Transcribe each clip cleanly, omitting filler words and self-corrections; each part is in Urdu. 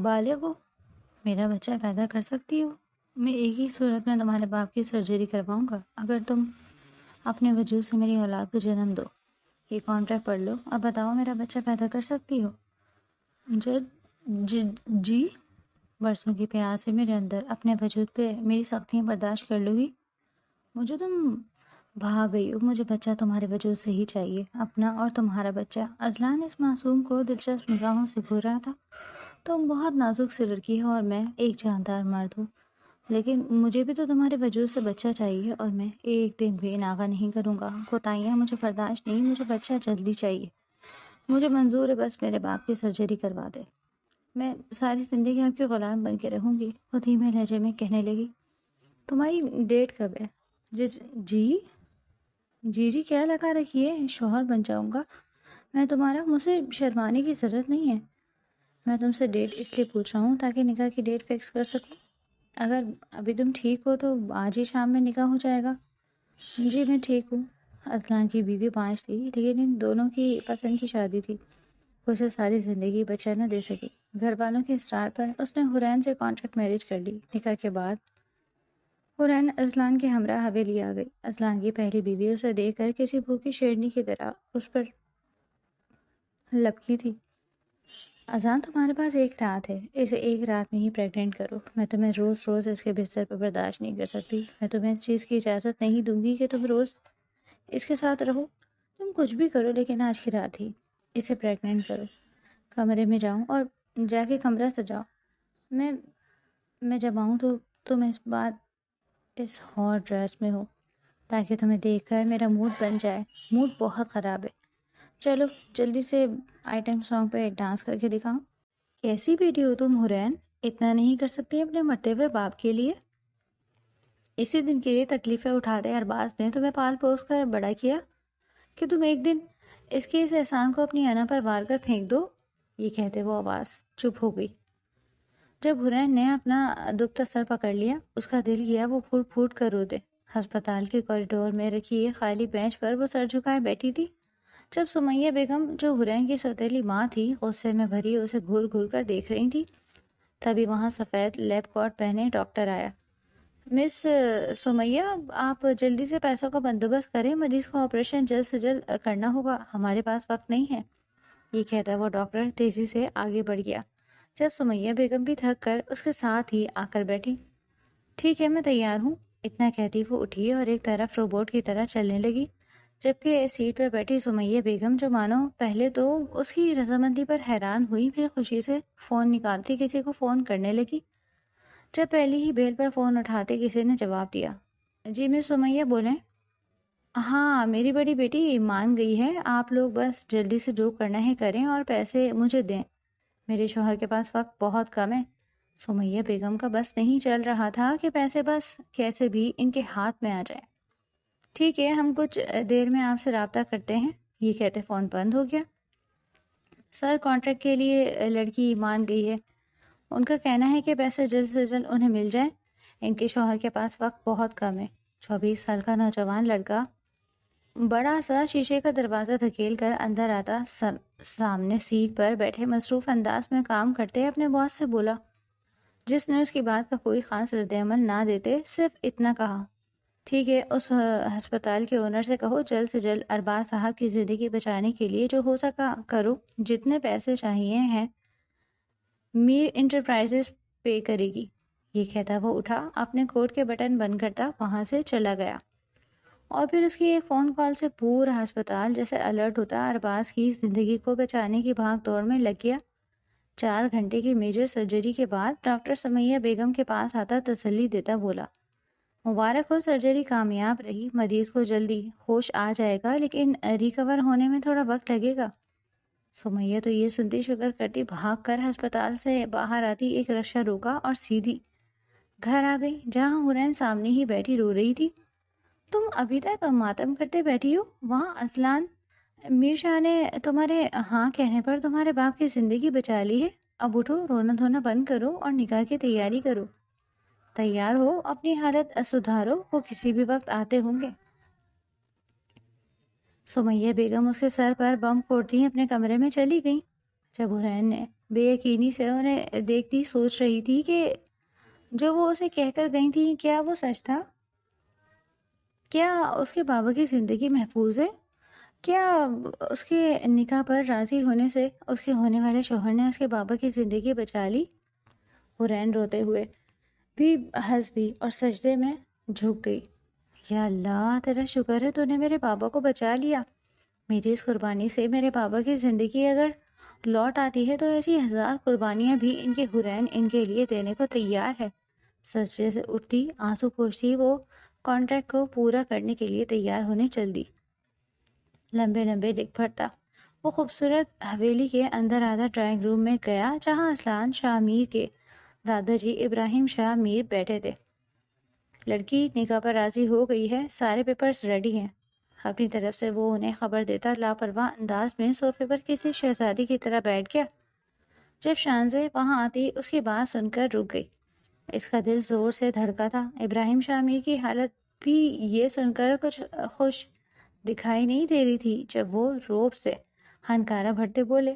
بالغ ہو، میرا بچہ پیدا کر سکتی ہو؟ میں ایک ہی صورت میں تمہارے باپ کی سرجری کرواؤں گا، اگر تم اپنے وجود سے میری اولاد کو جنم دو۔ یہ کانٹریکٹ پڑھ لو اور بتاؤ میرا بچہ پیدا کر سکتی ہو؟ جی۔ برسوں کی پیاس ہے میرے اندر، اپنے وجود پہ میری سختیاں برداشت کر لو گی؟ مجھے تم بھاگ گئی ہو، مجھے بچہ تمہارے وجود سے ہی چاہیے، اپنا اور تمہارا بچہ۔ اذلان اس معصوم کو دلچسپ نگاہوں سے گھور رہا تھا۔ تم بہت نازک سی لڑکی ہو اور میں ایک جاندار مرد ہوں، لیکن مجھے بھی تو تمہارے وجود سے بچہ چاہیے، اور میں ایک دن بھی ناغہ نہیں کروں گا۔ کوتاہیاں مجھے برداشت نہیں، مجھے بچہ جلدی چاہیے۔ مجھے منظور ہے، بس میرے باپ کی سرجری کروا دے۔ میں ساری زندگی آپ کی غلام بن کے رہوں گی۔ وہ دھیمے لہجے میں کہنے لگی، تمہاری ڈیٹ کب ہے؟ جی کیا لگا رکھی ہے؟ شوہر بن جاؤں گا میں تمہارا، مجھے شرمانے کی ضرورت نہیں ہے۔ میں تم سے ڈیٹ اس لیے پوچھ رہا ہوں تاکہ نکاح کی ڈیٹ فکس کر سکوں۔ اگر ابھی تم ٹھیک ہو تو آج ہی شام میں نکاح ہو جائے گا۔ جی میں ٹھیک ہوں۔ اذلان کی بیوی 5 تھی، لیکن ان دونوں کی پسند کی شادی تھی۔ وہ اسے ساری زندگی بچہ نہ دے سکی۔ گھر والوں کے اصرار پر اس نے حرین سے کانٹریکٹ میرج کر لی۔ نکاح کے بعد حرین اذلان کے ہمراہ حویلی آ گئی۔ اذلان کی پہلی بیوی اسے دیکھ کر کسی بھوکی شیرنی کی طرح اس پر لپکی تھی۔ اذان تمہارے پاس ایک رات ہے، اسے ایک رات میں ہی پریگننٹ کرو۔ میں تمہیں روز روز اس کے بستر پر برداشت نہیں کر سکتی۔ میں تمہیں اس چیز کی اجازت نہیں دوں گی کہ تم روز اس کے ساتھ رہو۔ تم کچھ بھی کرو، لیکن آج کی رات ہی اسے پریگننٹ کرو۔ کمرے میں جاؤں اور جا کے کمرہ سجاؤ۔ میں جب آؤں تو تم اس ہاٹ ڈریس میں ہو، تاکہ تمہیں دیکھ کر میرا موڈ بن جائے۔ موڈ بہت خراب ہے۔ چلو جلدی سے آئٹم سانگ پہ ڈانس کر کے دکھاؤ۔ کیسی بیٹی ہو تم حرین، اتنا نہیں کر سکتی اپنے مرتے ہوئے باپ کے لیے؟ اسی دن کے لیے تکلیفیں اٹھاتے ارباز نے تمہیں پال پوس کر بڑا کیا کہ تم ایک دن اس کے اس احسان کو اپنی انا پر وار کر پھینک دو۔ یہ کہتے وہ آواز چپ ہو گئی۔ جب حرین نے اپنا دکھتا سر پکڑ لیا، اس کا دل کیا وہ پھوٹ پھوٹ کر رو دے۔ ہسپتال کے کوریڈور میں رکھی ایک خالی بینچ پر وہ سر جھکائے بیٹھی تھی۔ جب سمیہ بیگم، جو حرین کی سوتیلی ماں تھی، غصے میں بھری اسے گھور گھور کر دیکھ رہی تھی، تبھی وہاں سفید لیب کوٹ پہنے ڈاکٹر آیا۔ مس سمیہ، آپ جلدی سے پیسوں کا بندوبست کریں، مریض کو آپریشن جلد سے جلد کرنا ہوگا، ہمارے پاس وقت نہیں ہے۔ یہ کہتا وہ ڈاکٹر تیزی سے آگے بڑھ گیا، جب سمیہ بیگم بھی تھک کر اس کے ساتھ ہی آ کر بیٹھی۔ ٹھیک ہے، میں تیار ہوں۔ اتنا کہتی وہ اٹھی اور ایک طرف روبوٹ کی طرح چلنے لگی، جبکہ سیٹ پر بیٹھی سمیہ بیگم، جو مانو پہلے تو اس کی رضامندی پر حیران ہوئی، پھر خوشی سے فون نکالتی کسی کو فون کرنے لگی۔ جب پہلی ہی بیل پر فون اٹھاتے کسی نے جواب دیا۔ جی میں سمیہ بولیں؟ ہاں، میری بڑی بیٹی مان گئی ہے، آپ لوگ بس جلدی سے جو کرنا ہے کریں اور پیسے مجھے دیں، میرے شوہر کے پاس وقت بہت کم ہے۔ سمیہ بیگم کا بس نہیں چل رہا تھا کہ پیسے بس کیسے بھی ان کے ہاتھ میں آ جائیں۔ ٹھیک ہے، ہم کچھ دیر میں آپ سے رابطہ کرتے ہیں۔ یہ کہتے فون بند ہو گیا۔ سر، کانٹریکٹ کے لیے لڑکی مان گئی ہے، ان کا کہنا ہے کہ پیسے جلد سے جلد انہیں مل جائیں، ان کے شوہر کے پاس وقت بہت کم ہے۔ 24 سال کا نوجوان لڑکا بڑا سا شیشے کا دروازہ دھکیل کر اندر آتا، سامنے سیٹ پر بیٹھے مصروف انداز میں کام کرتے اپنے باس سے بولا، جس نے اس کی بات کا کوئی خاص رد عمل نہ دیتے صرف اتنا کہا، ٹھیک ہے، اس ہسپتال کے اونر سے کہو جلد سے جلد ارباز صاحب کی زندگی بچانے کے لیے جو ہو سکا کرو، جتنے پیسے چاہیے ہیں میر انٹرپرائزز پے کرے گی۔ یہ کہتا وہ اٹھا، اپنے کوٹ کے بٹن بند کرتا وہاں سے چلا گیا، اور پھر اس کی ایک فون کال سے پورا ہسپتال جیسے الرٹ ہوتا ارباز کی زندگی کو بچانے کی بھاگ دوڑ میں لگ گیا۔ 4 گھنٹے کی میجر سرجری کے بعد ڈاکٹر سمیہ بیگم کے پاس آتا تسلی دیتا بولا، مبارک ہو، سرجری کامیاب رہی، مریض کو جلدی ہوش آ جائے گا، لیکن ریکور ہونے میں تھوڑا وقت لگے گا۔ سمیہ تو یہ سنتی شکر کرتی بھاگ کر ہسپتال سے باہر آتی، ایک رکشہ روکا اور سیدھی گھر آ گئی، جہاں حرین سامنے ہی بیٹھی رو رہی تھی۔ تم ابھی تک ماتم کرتے بیٹھی ہو؟ وہاں اذلان میر شاہ نے تمہارے ہاں کہنے پر تمہارے باپ کی زندگی بچا لی ہے، اب اٹھو، رونا دھونا بند کرو اور نکاح کی تیاری کرو۔ تیار ہو، اپنی حالت سدھارو، وہ کسی بھی وقت آتے ہوں گے۔ سمیہ بیگم اس کے سر پر بم پھوڑتی اپنے کمرے میں چلی گئی۔ جب حرین نے بے یقینی سے انہیں دیکھتی سوچ رہی تھی کہ جو وہ اسے کہہ کر گئی تھی کیا وہ سچ تھا؟ کیا اس کے بابا کی زندگی محفوظ ہے؟ کیا اس کے نکاح پر راضی ہونے سے اس کے ہونے والے شوہر نے اس کے بابا کی زندگی بچا لی؟ حورین روتے ہوئے بھی ہنس دی اور سجدے میں جھک گئی۔ یا اللہ، تیرا شکر ہے تو نے میرے بابا کو بچا لیا۔ میری اس قربانی سے میرے بابا کی زندگی اگر لوٹ آتی ہے تو ایسی 1000 قربانیاں بھی ان کے حورین ان کے لیے دینے کو تیار ہے۔ سجدے سے اٹھتی، آنسو پوچھتی، وہ کانٹریکٹ کو پورا کرنے کے لیے تیار ہونے چل دی۔ لمبے لمبے ڈگ پڑتا وہ خوبصورت حویلی کے اندر آدھا ڈرائنگ روم میں گیا جہاں اصلان شاہ میر کے دادا جی ابراہیم شاہ میر بیٹھے تھے۔ لڑکی نکاح پر راضی ہو گئی ہے، سارے پیپرز ریڈی ہیں۔ اپنی طرف سے وہ انہیں خبر دیتا لاپرواہ انداز میں صوفے پر کسی شہزادی کی طرح بیٹھ گیا۔ جب شانزے وہاں آتی اس کی بات سن کر رک گئی۔ اس کا دل زور سے دھڑکا تھا۔ ابراہیم شاہ میر کی حالت بھی یہ سن کر کچھ خوش دکھائی نہیں دے رہی تھی جب وہ روب سے ہنکارا بھرتے بولے،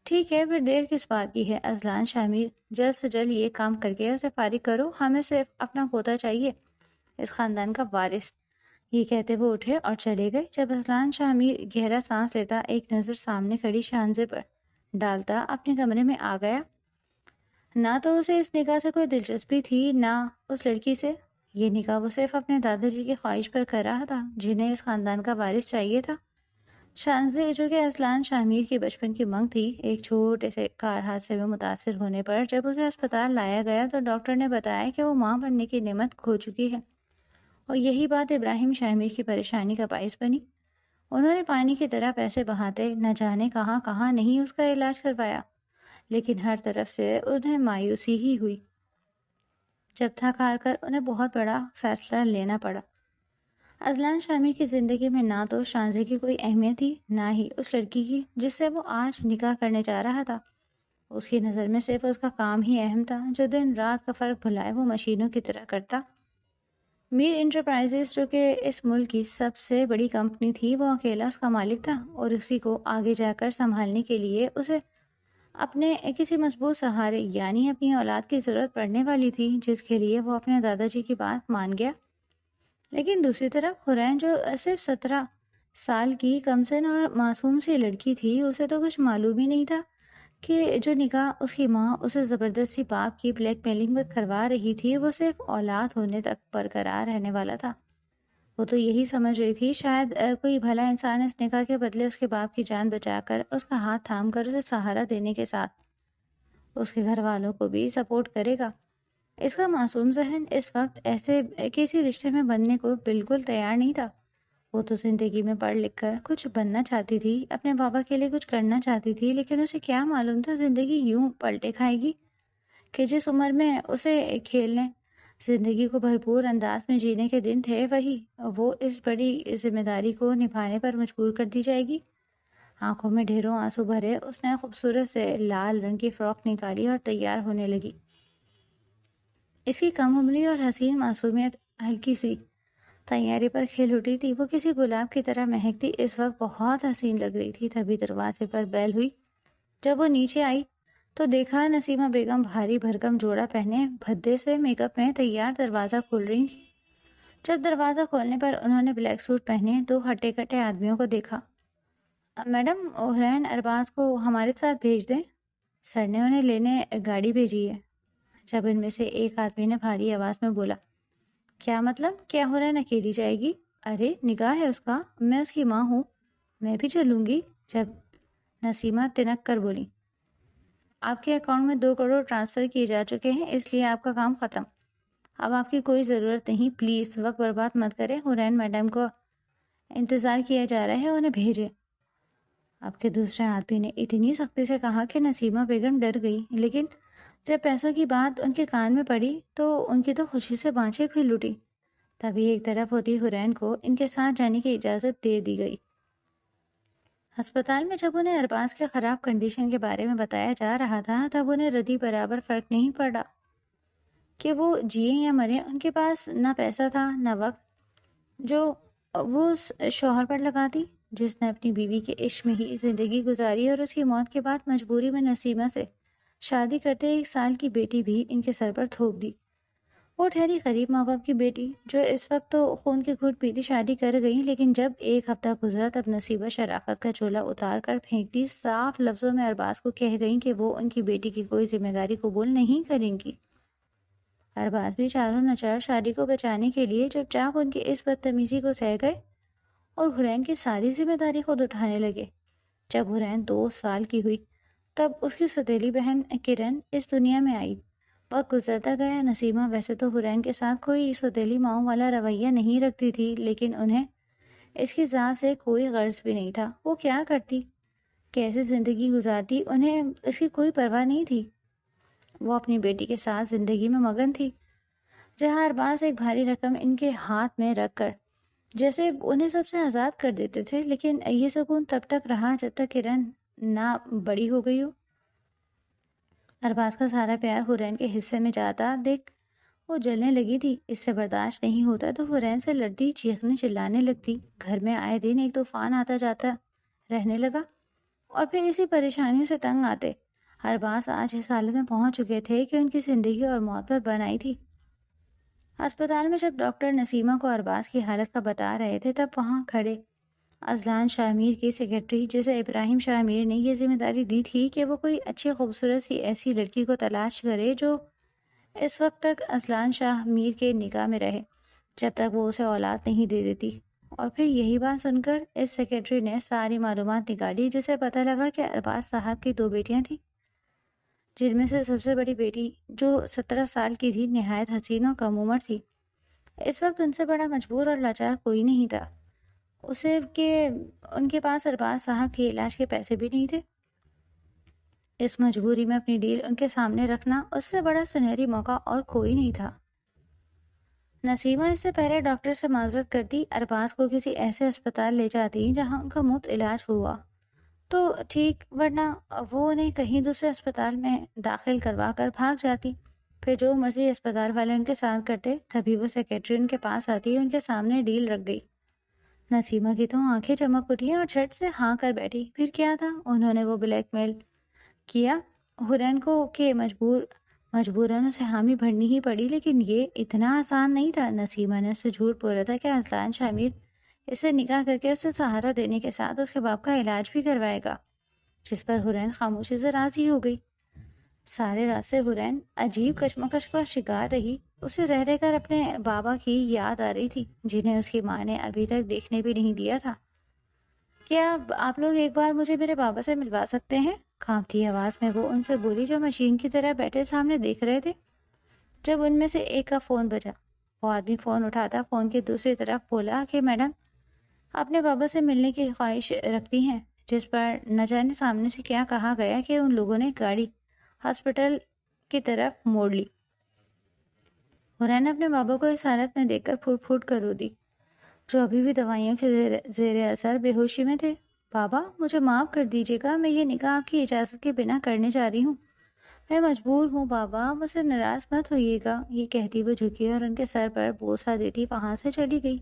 ٹھیک ہے، پھر دیر کس بات کی ہے اصلان شاہ میر، جلد سے جلد یہ کام کر کے اسے فارغ کرو، ہمیں صرف اپنا پوتا چاہیے، اس خاندان کا وارث۔ یہ کہتے وہ اٹھے اور چلے گئے۔ جب اصلان شاہ میر گہرا سانس لیتا، ایک نظر سامنے کھڑی شانزے پر ڈالتا، اپنے کمرے میں آ گیا۔ نہ تو اسے اس نکاح سے کوئی دلچسپی تھی نہ اس لڑکی سے۔ یہ نکاح وہ صرف اپنے دادا جی کی خواہش پر کر رہا تھا جنہیں اس خاندان کا وارث چاہیے تھا۔ شانزے جو کہ اصلان شاہ میر کی بچپن کی منگ تھی، ایک چھوٹے سے کار حادثے میں متاثر ہونے پر جب اسے اسپتال لایا گیا تو ڈاکٹر نے بتایا کہ وہ ماں بننے کی نعمت کھو چکی ہے، اور یہی بات ابراہیم شاہ میر کی پریشانی کا باعث بنی۔ انہوں نے پانی کی طرح پیسے بہاتے نہ جانے کہاں کہاں نہیں اس کا علاج کروایا، لیکن ہر طرف سے انہیں مایوسی ہی ہوئی۔ جب تھک ہار کر انہیں بہت بڑا فیصلہ لینا پڑا۔ اصلان شاہ میر کی زندگی میں نہ تو شانزے کی کوئی اہمیت تھی نہ ہی اس لڑکی کی جس سے وہ آج نکاح کرنے جا رہا تھا۔ اس کی نظر میں صرف اس کا کام ہی اہم تھا، جو دن رات کا فرق بھلائے وہ مشینوں کی طرح کرتا۔ میر انٹرپرائزز جو کہ اس ملک کی سب سے بڑی کمپنی تھی، وہ اکیلا اس کا مالک تھا، اور اسی کو آگے جا کر سنبھالنے کے لیے اسے اپنے کسی مضبوط سہارے یعنی اپنی اولاد کی ضرورت پڑنے والی تھی، جس کے لیے وہ اپنے دادا جی کی بات مان گیا۔ لیکن دوسری طرف حورین جو صرف 17 سال کی کم سن اور معصوم سی لڑکی تھی، اسے تو کچھ معلوم ہی نہیں تھا کہ جو نکاح اس کی ماں اسے زبردستی باپ کی بلیک میلنگ میں کروا رہی تھی، وہ صرف اولاد ہونے تک برقرار رہنے والا تھا۔ وہ تو یہی سمجھ رہی تھی شاید کوئی بھلا انسان اس نکاح کے بدلے اس کے باپ کی جان بچا کر، اس کا ہاتھ تھام کر اسے سہارا دینے کے ساتھ اس کے گھر والوں کو بھی سپورٹ کرے گا۔ اس کا معصوم ذہن اس وقت ایسے کسی رشتے میں بننے کو بالکل تیار نہیں تھا۔ وہ تو زندگی میں پڑھ لکھ کر کچھ بننا چاہتی تھی، اپنے بابا کے لیے کچھ کرنا چاہتی تھی، لیکن اسے کیا معلوم تھا زندگی یوں پلٹے کھائے گی کہ جس عمر میں اسے کھیلنے، زندگی کو بھرپور انداز میں جینے کے دن تھے، وہی وہ اس بڑی ذمہ داری کو نبھانے پر مجبور کر دی جائے گی۔ آنکھوں میں ڈھیروں آنسو بھرے اس نے خوبصورت سے لال رنگ کی فراک نکالی اور تیار ہونے لگی۔ اس کی کم عمری اور حسین معصومیت ہلکی سی تیاری پر کھل اٹھی تھی۔ وہ کسی گلاب کی طرح مہکتی اس وقت بہت حسین لگ رہی تھی۔ تبھی دروازے پر بیل ہوئی۔ جب وہ نیچے آئی تو دیکھا نسیمہ بیگم بھاری بھرکم جوڑا پہنے بھدے سے میک اپ میں تیار دروازہ کھول رہی تھی۔ جب دروازہ کھولنے پر انہوں نے بلیک سوٹ پہنے 2 ہٹے کٹے آدمیوں کو دیکھا۔ میڈم، حورین ارباز کو ہمارے ساتھ بھیج دیں، سر نے انہیں لینے گاڑی بھیجی ہے۔ جب ان میں سے ایک آدمی نے بھاری آواز میں بولا، کیا مطلب؟ کیا حورین اکیلی جائے گی؟ ارے نکاح ہے اس کا، میں اس کی ماں ہوں، میں بھی چلوں گی۔ جب نسیمہ تنک کر بولی، آپ کے اکاؤنٹ میں 2 کروڑ ٹرانسفر کیے جا چکے ہیں، اس لیے آپ کا کام ختم، اب آپ کی کوئی ضرورت نہیں، پلیز وقت برباد مت کریں، حورین میڈم کو انتظار کیا جا رہا ہے، انہیں بھیجیں۔ آپ کے دوسرے آدمی نے اتنی سختی سے کہا کہ نسیمہ بیگم ڈر گئی، لیکن جب پیسوں کی بات ان کے کان میں پڑی تو ان کی تو خوشی سے بانچیں کھل اٹھی۔ تبھی ایک طرف ہوتی حورین کو ان کے ساتھ جانے کی اجازت دے دی گئی۔ ہسپتال میں جب انہیں ارباز کے خراب کنڈیشن کے بارے میں بتایا جا رہا تھا، تب انہیں ردی برابر فرق نہیں پڑا کہ وہ جئیں یا مریں۔ ان کے پاس نہ پیسہ تھا نہ وقت جو وہ اس شوہر پر لگاتی جس نے اپنی بیوی کے عشق میں ہی زندگی گزاری اور اس کی موت کے بعد مجبوری میں نسیمہ سے شادی کرتے 1 سال کی بیٹی بھی ان کے سر پر تھوپ دی۔ وہ ٹھہری غریب ماں باپ کی بیٹی جو اس وقت تو خون کے گھٹ پیتی شادی کر گئی، لیکن جب 1 ہفتہ گزرا تب نصیبہ شرافت کا چولہا اتار کر پھینک دی، صاف لفظوں میں ارباز کو کہہ گئیں کہ وہ ان کی بیٹی کی کوئی ذمہ داری قبول نہیں کریں گی۔ ارباز بھی چاروں نچار شادی کو بچانے کے لیے چپ چاپ ان کی اس بدتمیزی کو سہ گئے اور حرین کی ساری ذمہ داری خود اٹھانے لگے۔ جب حرین 2 سال کی ہوئی تب اس کی سوتیلی بہن کرن اس دنیا میں آئی۔ وقت گزرتا گیا، نسیمہ ویسے تو حرین کے ساتھ کوئی سوتیلی ماؤں والا رویہ نہیں رکھتی تھی، لیکن انہیں اس کی ذات سے کوئی غرض بھی نہیں تھا۔ وہ کیا کرتی، کیسے زندگی گزارتی، انہیں اس کی کوئی پرواہ نہیں تھی۔ وہ اپنی بیٹی کے ساتھ زندگی میں مگن تھی۔ جہاں ارباز ایک بھاری رقم ان کے ہاتھ میں رکھ کر جیسے انہیں سب سے آزاد کر دیتے تھے، لیکن یہ سکون تب تک رہا جب تک کرن نہ بڑی ہو گئی ہو۔ ارباز کا سارا پیار حرین کے حصے میں جاتا دیکھ وہ جلنے لگی تھی۔ اس سے برداشت نہیں ہوتا تو حرین سے لڑتی، چیخنے چلانے لگتی۔ گھر میں آئے دن ایک طوفان آتا جاتا رہنے لگا اور پھر اسی پریشانی سے تنگ آتے۔ ارباز آج اس حالت میں پہنچ چکے تھے کہ ان کی زندگی اور موت پر بن آئی تھی۔ ہسپتال میں جب ڈاکٹر نسیمہ کو ارباز کی حالت کا بتا رہے تھے تب وہاں کھڑے اذلان شاہ میر کی سیکرٹری، جسے ابراہیم شاہ میر نے یہ ذمہ داری دی تھی کہ وہ کوئی اچھی خوبصورت سی ایسی لڑکی کو تلاش کرے جو اس وقت تک اذلان شاہ میر کے نگاہ میں رہے جب تک وہ اسے اولاد نہیں دے دیتی۔ اور پھر یہی بات سن کر اس سیکرٹری نے ساری معلومات نکالی، جسے پتہ لگا کہ ارباز صاحب کی 2 بیٹیاں تھیں، جن میں سے سب سے بڑی بیٹی جو 17 سال کی تھی نہایت حسین اور کم عمر تھی۔ اس وقت ان سے بڑا مجبور اور لاچار کوئی نہیں تھا اسے کہ ان کے پاس ارباز صاحب کے علاج کے پیسے بھی نہیں تھے۔ اس مجبوری میں اپنی ڈیل ان کے سامنے رکھنا اس سے بڑا سنہری موقع اور کوئی نہیں تھا۔ نسیمہ اس سے پہلے ڈاکٹر سے معذرت کرتی، ارباز کو کسی ایسے اسپتال لے جاتی جہاں ان کا مفت علاج ہوا تو ٹھیک، ورنہ وہ انہیں کہیں دوسرے اسپتال میں داخل کروا کر بھاگ جاتی۔ پھر جو مرضی اسپتال والے ان کے ساتھ کرتے، تبھی وہ سیکرٹری ان کے پاس آتی، ان کے سامنے ڈیل رکھ گئی۔ نسیمہ کی تو آنکھیں چمک اٹھی اور جھٹ سے ہاں کر بیٹھی۔ پھر کیا تھا، انہوں نے وہ بلیک میل کیا حرین کو کہ مجبوراً اسے حامی بھرنی ہی پڑی، لیکن یہ اتنا آسان نہیں تھا۔ نسیمہ نے اس سے جھوٹ بولا تھا کہ اذلان شاہ میر اسے نکاح کر کے اسے سہارا دینے کے ساتھ اس کے باپ کا علاج بھی کروائے گا، جس پر حرین خاموشی سے راضی ہو گئی۔ سارے راستے حرین عجیب کشمکش کا شکار رہی۔ اسے رہ رہ کر اپنے بابا کی یاد آ رہی تھی، جنہیں اس کی ماں نے ابھی تک دیکھنے بھی نہیں دیا تھا۔ کیا آپ لوگ ایک بار مجھے میرے بابا سے ملوا سکتے ہیں؟ کانپتی آواز میں وہ ان سے بولی، جو مشین کی طرح بیٹھے سامنے دیکھ رہے تھے۔ جب ان میں سے ایک کا فون بجا، وہ آدمی فون اٹھاتا فون کی دوسری طرف بولا کہ میڈم اپنے بابا سے ملنے کی خواہش رکھتی ہیں، جس پر نہ جانے سامنے سے کیا کہا گیا کہ ان لوگوں نے گاڑی ہسپتال کی طرف موڑ لی۔ حرین اپنے بابا کو اس حالت میں دیکھ کر پھوٹ پھوٹ کر رو دی، جو ابھی بھی دوائیوں کے زیر اثر بے ہوشی میں تھے۔ بابا مجھے معاف کر دیجیے گا، میں یہ نکاح آپ کی اجازت کے بنا کرنے جا رہی ہوں، میں مجبور ہوں بابا، مجھ سے ناراض مت ہوئیے گا۔ یہ کہتی وہ جھکی اور ان کے سر پر بوسہ دیتی وہاں سے چلی گئی۔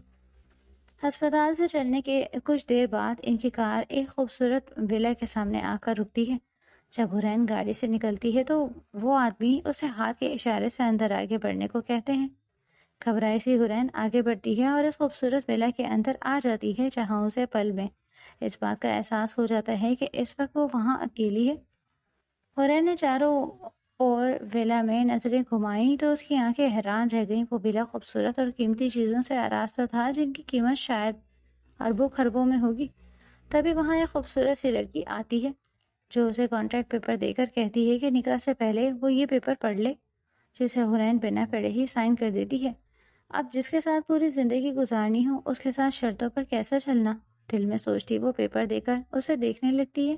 ہسپتال سے چلنے کے کچھ دیر بعد ان کی کار ایک خوبصورت ولا کے سامنے آ کر رکتی ہے۔ جب حرین گاڑی سے نکلتی ہے تو وہ آدمی اسے ہاتھ کے اشارے سے اندر آگے بڑھنے کو کہتے ہیں۔ گھبرائی سی حرین آگے بڑھتی ہے اور اس خوبصورت ولا کے اندر آ جاتی ہے، جہاں اسے پل میں اس بات کا احساس ہو جاتا ہے کہ اس وقت وہ وہاں اکیلی ہے۔ حرین نے چاروں اور ولا میں نظریں گھمائیں تو اس کی آنکھیں حیران رہ گئیں۔ وہ ولا خوبصورت اور قیمتی چیزوں سے آراستہ تھا، جن کی قیمت شاید اربوں خربوں میں ہوگی۔ تبھی وہاں ایک خوبصورت سی لڑکی آتی ہے، جو اسے کانٹریکٹ پیپر دے کر کہتی ہے کہ نکاح سے پہلے وہ یہ پیپر پڑھ لے، جسے حرین بنا پڑھے ہی سائن کر دیتی ہے۔ اب جس کے ساتھ پوری زندگی گزارنی ہو، اس کے ساتھ شرطوں پر کیسا چلنا؟ دل میں سوچتی وہ پیپر دے کر اسے دیکھنے لگتی ہے،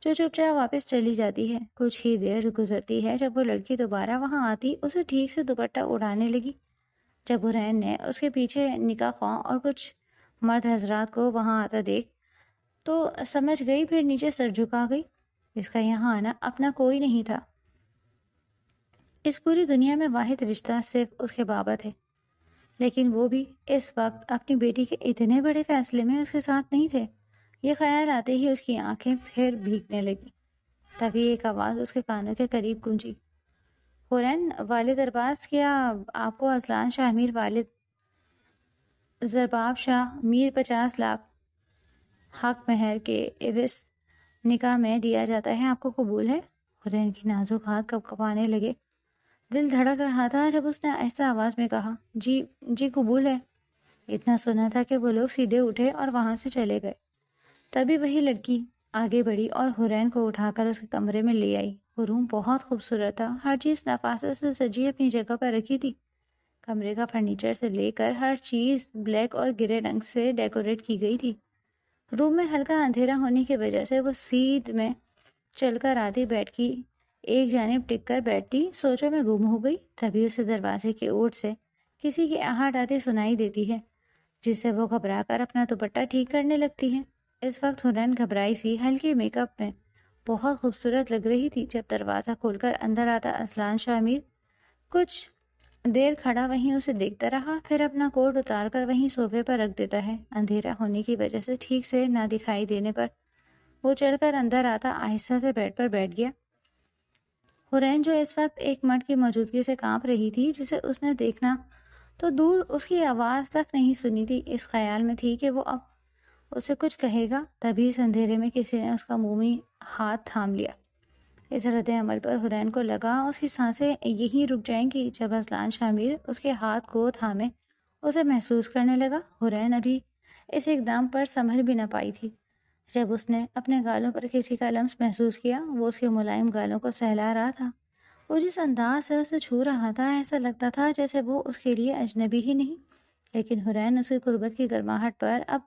جو چپ چاپ واپس چلی جاتی ہے۔ کچھ ہی دیر گزرتی ہے جب وہ لڑکی دوبارہ وہاں آتی، اسے ٹھیک سے دوپٹہ اڑانے لگی۔ جب حرین نے اس کے پیچھے نکاح خواہ اور کچھ مرد حضرات کو وہاں آتا دیکھ تو سمجھ گئی، پھر نیچے سر جھکا گئی۔ اس کا یہاں آنا اپنا کوئی نہیں تھا۔ اس پوری دنیا میں واحد رشتہ صرف اس کے بابا تھے، لیکن وہ بھی اس وقت اپنی بیٹی کے اتنے بڑے فیصلے میں اس کے ساتھ نہیں تھے۔ یہ خیال آتے ہی اس کی آنکھیں پھر بھیگنے لگی۔ تبھی ایک آواز اس کے کانوں کے قریب گونجی، حورین، والد ارباز، کیا آپ کو اذلان شاہ میر والد زرباب شاہ میر 50 لاکھ حق مہر کے عوض نکاح میں دیا جاتا ہے، آپ کو قبول ہے؟ حورین کی نازک ہاتھ کپکپانے لگے۔ دل دھڑک رہا تھا جب اس نے آہستہ آواز میں کہا، جی جی قبول ہے۔ اتنا سنا تھا کہ وہ لوگ سیدھے اٹھے اور وہاں سے چلے گئے۔ تبھی وہی لڑکی آگے بڑھی اور حورین کو اٹھا کر اس کے کمرے میں لے آئی۔ وہ روم بہت خوبصورت تھا، ہر چیز نفاست سے سجی اپنی جگہ پر رکھی تھی۔ کمرے کا فرنیچر سے لے کر ہر چیز بلیک اور گرے رنگ سے ڈیکوریٹ کی گئی تھی۔ روم میں ہلکا اندھیرا ہونے کی وجہ سے وہ سیدھ میں چل کر آتی بیٹھ کی ایک جانب ٹک کر بیٹھتی، سوچوں میں گم ہو گئی۔ تبھی اسے دروازے کی اوٹ سے کسی کی آہٹ آتی سنائی دیتی ہے، جس سے وہ گھبرا کر اپنا دوپٹہ ٹھیک کرنے لگتی ہے۔ اس وقت حورین گھبرائی سی ہلکی میک اپ میں بہت خوبصورت لگ رہی تھی جب دروازہ کھول کر اندر آتا اذلان شاہ میر کچھ دیر کھڑا وہیں اسے دیکھتا رہا، پھر اپنا کوٹ اتار کر وہیں صوفے پر رکھ دیتا ہے۔ اندھیرا ہونے کی وجہ سے ٹھیک سے نہ دکھائی دینے پر وہ چل کر اندر آتا آہستہ سے بیڈ پر بیٹھ گیا۔ حورین جو اس وقت ایک مرد کی موجودگی سے کانپ رہی تھی، جسے اس نے دیکھنا تو دور اس کی آواز تک نہیں سنی تھی، اس خیال میں تھی کہ وہ اب اسے کچھ کہے گا۔ تبھی اس اندھیرے میں کسی نے اس کا مومی ہاتھ تھام لیا۔ اس رد عمل پر حورین کو لگا اس کی سانسیں یہیں رک جائیں گی جب اذلان شاہ میر اس کے ہاتھ کو تھامے اسے محسوس کرنے لگا۔ حورین ابھی اس اقدام پر سنبھل بھی نہ پائی تھی۔ جب اس نے اپنے گالوں پر کسی کا لمس محسوس کیا، وہ اس کے ملائم گالوں کو سہلا رہا تھا۔ وہ جس انداز سے اسے چھو رہا تھا، ایسا لگتا تھا جیسے وہ اس کے لیے اجنبی ہی نہیں۔ لیکن حورین اس کی قربت کی گرماہٹ پر اب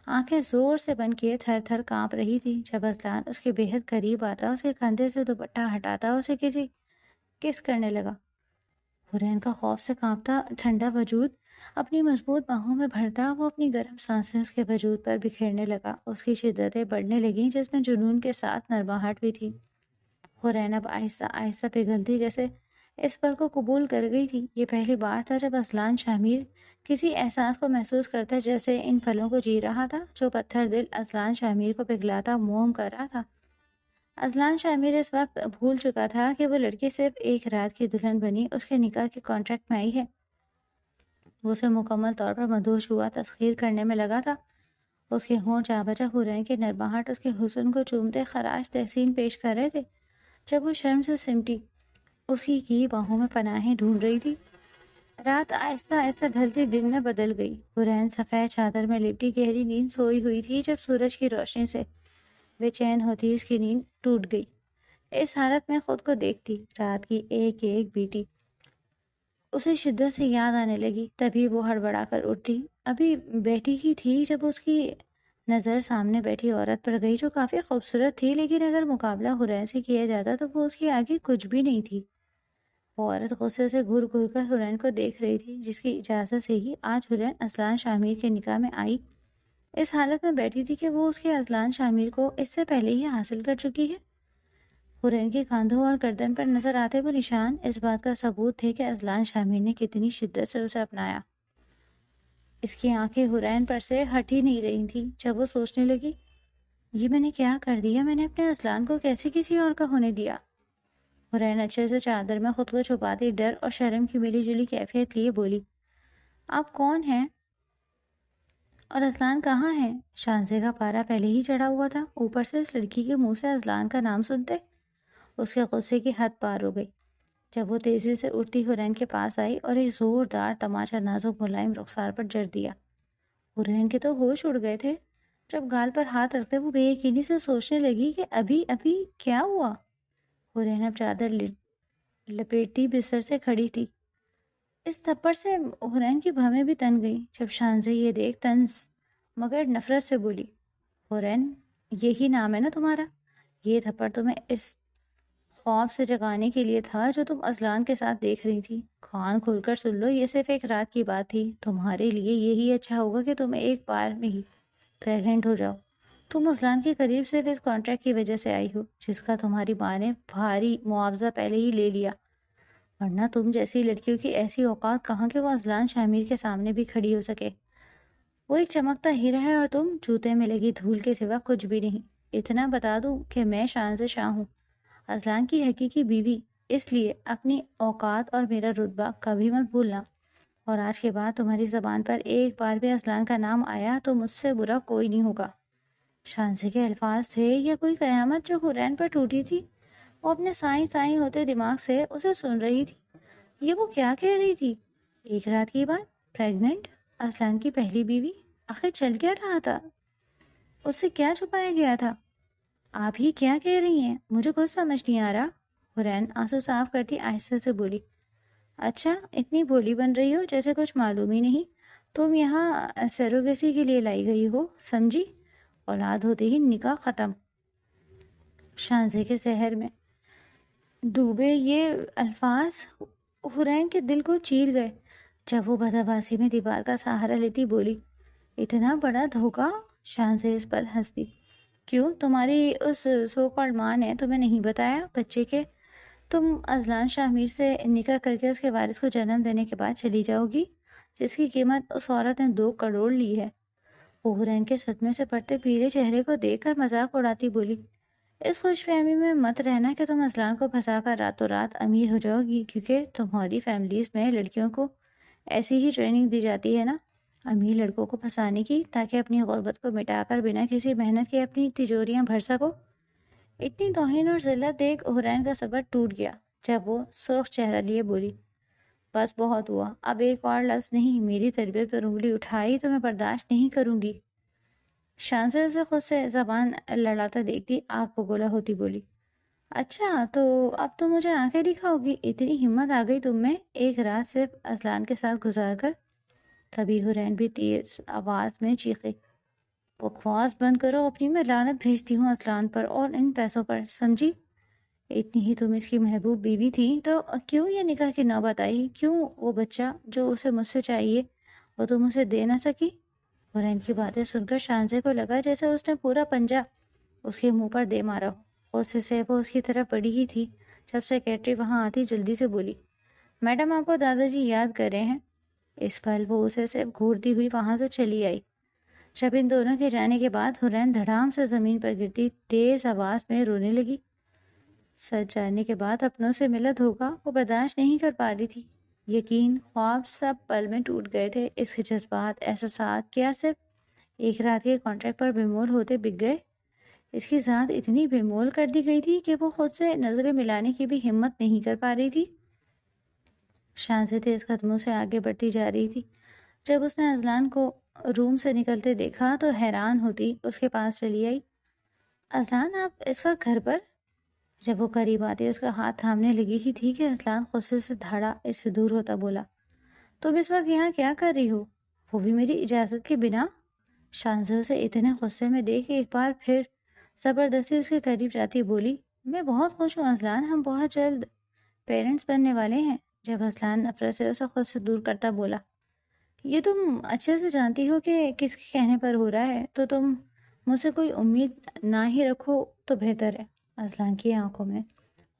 آنکھیں زور سے بند کیے تھر تھر کانپ رہی تھی۔ جب اذلان اس کے بےحد قریب آتا، اس کے کندھے سے دوپٹہ ہٹاتا، اسے کسی کس کرنے لگا، حورین کا خوف سے کانپتا ٹھنڈا وجود اپنی مضبوط باہوں میں بھرتا، وہ اپنی گرم سانسیں اس کے وجود پر بکھیرنے لگا۔ اس کی شدتیں بڑھنے لگیں جس میں جنون کے ساتھ نرماہٹ بھی تھی۔ حورین اب آہستہ آہستہ پگھلتی جیسے اس پل کو قبول کر گئی تھی۔ یہ پہلی بار تھا جب اذلان شاہ میر کسی احساس کو محسوس کرتا جیسے ان پھلوں کو جی رہا تھا جو پتھر دل اذلان شاہ میر کو پگھلاتا موم کر رہا تھا۔ اذلان شاہ میر اس وقت بھول چکا تھا کہ وہ لڑکی صرف ایک رات کی دلہن بنی اس کے نکاح کے کانٹریکٹ میں آئی ہے۔ وہ اسے مکمل طور پر مدہوش ہوا تسخیر کرنے میں لگا تھا۔ اس کے ہونٹ جا بجا حورین کے نرماہٹ اس کے حسن کو چومتے خراج تحسین پیش کر رہے تھے۔ جب وہ شرم سے سمٹی اسی کی باہوں میں پناہیں ڈھونڈ رہی تھی، رات آہستہ آہستہ ڈھلتی دن میں بدل گئی۔ حورین سفید چادر میں لپٹی گہری نیند سوئی ہوئی تھی جب سورج کی روشنی سے بے چین ہوتی اس کی نیند ٹوٹ گئی۔ اس حالت میں خود کو دیکھتی رات کی ایک ایک بیٹی اسے شدت سے یاد آنے لگی۔ تبھی وہ ہڑبڑا کر اٹھتی، ابھی بیٹھی ہی تھی جب اس کی نظر سامنے بیٹھی عورت پر گئی جو کافی خوبصورت تھی، لیکن اگر مقابلہ حورین سے کیا جاتا تو وہ اس کے آگے کچھ بھی نہیں تھی۔ وہ عورت غصے سے گھر گھر کر حورین کو دیکھ رہی تھی، جس کی اجازت سے ہی آج حورین اذلان شاہ میر کے نکاح میں آئی۔ اس حالت میں بیٹھی تھی کہ وہ اس کے اذلان شاہ میر کو اس سے پہلے ہی حاصل کر چکی ہے۔ حورین کے کاندھوں اور گردن پر نظر آتے وہ نشان اس بات کا ثبوت تھے کہ اذلان شاہ میر نے کتنی شدت سے اسے اپنایا۔ اس کی آنکھیں حورین پر سے ہٹ ہی نہیں رہی تھیں۔ جب وہ سوچنے لگی، یہ میں نے کیا کر دیا، میں نے اپنے اذلان کو کیسے کسی اور کا ہونے دیا؟ حورین اچھے سے چادر میں خود کو چھپاتی ڈر اور شرم کی ملی جلی کیفیت لیے بولی، آپ کون ہیں اور اذلان کہاں ہے؟ شانزے کا پارا پہلے ہی چڑھا ہوا تھا، اوپر سے اس لڑکی کے منہ سے اذلان کا نام سنتے اس کے غصے کی حد پار ہو گئی۔ جب وہ تیزی سے اٹھتی حورین کے پاس آئی اور ایک زوردار تماچا نازک ملائم رخسار پر جڑ دیا۔ حورین کے تو ہوش اڑ گئے تھے۔ جب گال پر ہاتھ رکھتے وہ بے یقینی سے سوچنے لگی کہ ابھی کیا ہوا۔ حورین اب چادر لپیٹتی بستر سے کھڑی تھی۔ اس تھپڑ سے حورین کی بھویں بھی تن گئی جب شانزے یہ دیکھ طنز مگر نفرت سے بولی، حورین یہی نام ہے نا تمہارا؟ یہ تھپڑ تمہیں اس خواب سے جگانے کے لیے تھا جو تم اذلان کے ساتھ دیکھ رہی تھی۔ کان کھل کر سن لو، یہ صرف ایک رات کی بات تھی۔ تمہارے لیے یہی اچھا ہوگا کہ تم ایک بار میں ہی پریگننٹ ہو جاؤ۔ تم اذلان کے قریب صرف اس کانٹریکٹ کی وجہ سے آئی ہو جس کا تمہاری ماں نے بھاری معاوضہ پہلے ہی لے لیا، ورنہ تم جیسی لڑکیوں کی ایسی اوقات کہاں کہ وہ اذلان شاہ میر کے سامنے بھی کھڑی ہو سکے۔ وہ ایک چمکتا ہیرا ہے اور تم جوتے میں لگی دھول کے سوا کچھ بھی نہیں۔ اتنا بتا دوں کہ میں شانزے شاہ ہوں، اذلان کی حقیقی بیوی، اس لیے اپنی اوقات اور میرا رتبہ کبھی مت بھولنا، اور آج کے بعد تمہاری زبان پر ایک بار بھی اذلان کا نام آیا تو مجھ سے برا کوئی نہیں ہوگا۔ شانزی کے الفاظ تھے یا کوئی قیامت جو حرین پر ٹوٹی تھی۔ وہ اپنے سائیں سائیں ہوتے دماغ سے اسے سن رہی تھی۔ یہ وہ کیا کہہ رہی تھی؟ ایک رات کی بات، پریگننٹ، اذلان کی پہلی بیوی، آخر چل کیا رہا تھا؟ اس سے کیا چھپایا گیا تھا؟ آپ ہی کیا کہہ رہی ہیں؟ مجھے کچھ سمجھ نہیں آ رہا۔ حرین آنسو صاف کرتی آہستہ سے بولی۔ اچھا، اتنی بھولی بن رہی ہو جیسے کچھ معلوم ہی نہیں۔ تم یہاں سیروگیسی کے لیے لائی گئی ہو، سمجھی؟ اولاد ہوتے ہی نکاح ختم۔ شانزے کے زہر میں ڈوبے یہ الفاظ حرین کے دل کو چیر گئے۔ جب وہ بدحواسی میں دیوار کا سہارا لیتی بولی، اتنا بڑا دھوکہ؟ شانزے اس پر ہنس دی۔ کیوں، تمہاری اس سو کالڈ ماں نے تمہیں نہیں بتایا بچے کے تم اذلان شاہ میر سے نکاح کر کے اس کے وارث کو جنم دینے کے بعد چلی جاؤ گی، جس کی قیمت اس عورت نے 2 کروڑ لی ہے؟ وہ حرین کے صدمے سے پڑتے پیلے چہرے کو دیکھ کر مذاق اڑاتی بولی، اس خوش فہمی میں مت رہنا کہ تم اذلان کو پھنسا کر راتوں رات امیر ہو جاؤ گی، کیونکہ تمہاری فیملیز میں لڑکیوں کو ایسی ہی ٹریننگ دی جاتی ہے نا، امیر لڑکوں کو پھنسانے کی، تاکہ اپنی غربت کو مٹا کر بنا کسی محنت کے اپنی تجوریاں بھر سکو۔ اتنی توہین اور ذلت دیکھ حرین کا صبر ٹوٹ گیا۔ جب وہ سرخ چہرہ لیے بولی، بس بہت ہوا، اب ایک اور لفظ نہیں، میری تربیت پر انگلی اٹھائی تو میں برداشت نہیں کروں گی۔ شانزے اسے خود سے زبان لڑاتا دیکھتی آگ بگولا ہوتی بولی، اچھا تو اب تم مجھے آنکھیں دکھاؤ گی؟ اتنی ہمت آ گئی تم میں ایک رات صرف اذلان کے ساتھ گزار کر؟ تبھی حرین بھی تیز آواز میں چیخے، بکواس بند کرو اپنی، میں لعنت بھیجتی ہوں اذلان پر اور ان پیسوں پر، سمجھی؟ اتنی ہی تم اس کی محبوب بیوی تھی تو کیوں یہ نکاح کی نوبت آئی؟ کیوں وہ بچہ جو اسے مجھ سے چاہیے وہ تم اسے دے نہ سکی؟ حرین کی باتیں سن کر شانزے کو لگا جیسے اس نے پورا پنجہ اس کے منہ پر دے مارا ہو۔ غصے سے وہ اس کی طرف بڑھی ہی تھی جب سیکرٹری وہاں آتی جلدی سے بولی، میڈم آپ کو دادا جی یاد کر رہے ہیں۔ اس پل وہ اسے صرف گھورتی ہوئی وہاں سے چلی آئی۔ جب ان دونوں کے جانے کے بعد حرین دھڑام سے زمین پر گرتی تیز آواز میں رونے لگی۔ سچ جاننے کے بعد اپنوں سے ملا دھوکہ وہ برداشت نہیں کر پا رہی تھی۔ یقین، خواب سب پل میں ٹوٹ گئے تھے۔ اس کے جذبات، احساسات کیا صرف ایک رات کے کانٹریکٹ پر بے مول ہوتے بک گئے؟ اس کی ذات اتنی بے مول کر دی گئی تھی کہ وہ خود سے نظریں ملانے کی بھی ہمت نہیں کر پا رہی تھی۔ شانزے تیز قدموں سے آگے بڑھتی جا رہی تھی۔ جب اس نے اذلان کو روم سے نکلتے دیکھا تو حیران ہوتی اس کے پاس چلی آئی۔ اذلان، آپ اس وقت گھر پر؟ جب وہ قریب آتی اس کا ہاتھ تھامنے لگی ہی تھی کہ اذلان غصے سے دھاڑا اس سے دور ہوتا بولا، تم اس وقت یہاں کیا کر رہی ہو، وہ بھی میری اجازت کے بنا؟ شانزے اسے اتنے غصے میں دیکھ ایک بار پھر زبردستی اس کے قریب جاتی بولی، میں بہت خوش ہوں اذلان، ہم بہت جلد پیرنٹس بننے والے ہیں۔ جب اذلان نفرت سے اسے خود سے دور کرتا بولا، یہ تم اچھے سے جانتی ہو کہ کس کے کہنے پر ہو رہا ہے، تو تم مجھ سے کوئی امید نہ ہی رکھو تو بہتر ہے۔ اذلان کی آنکھوں میں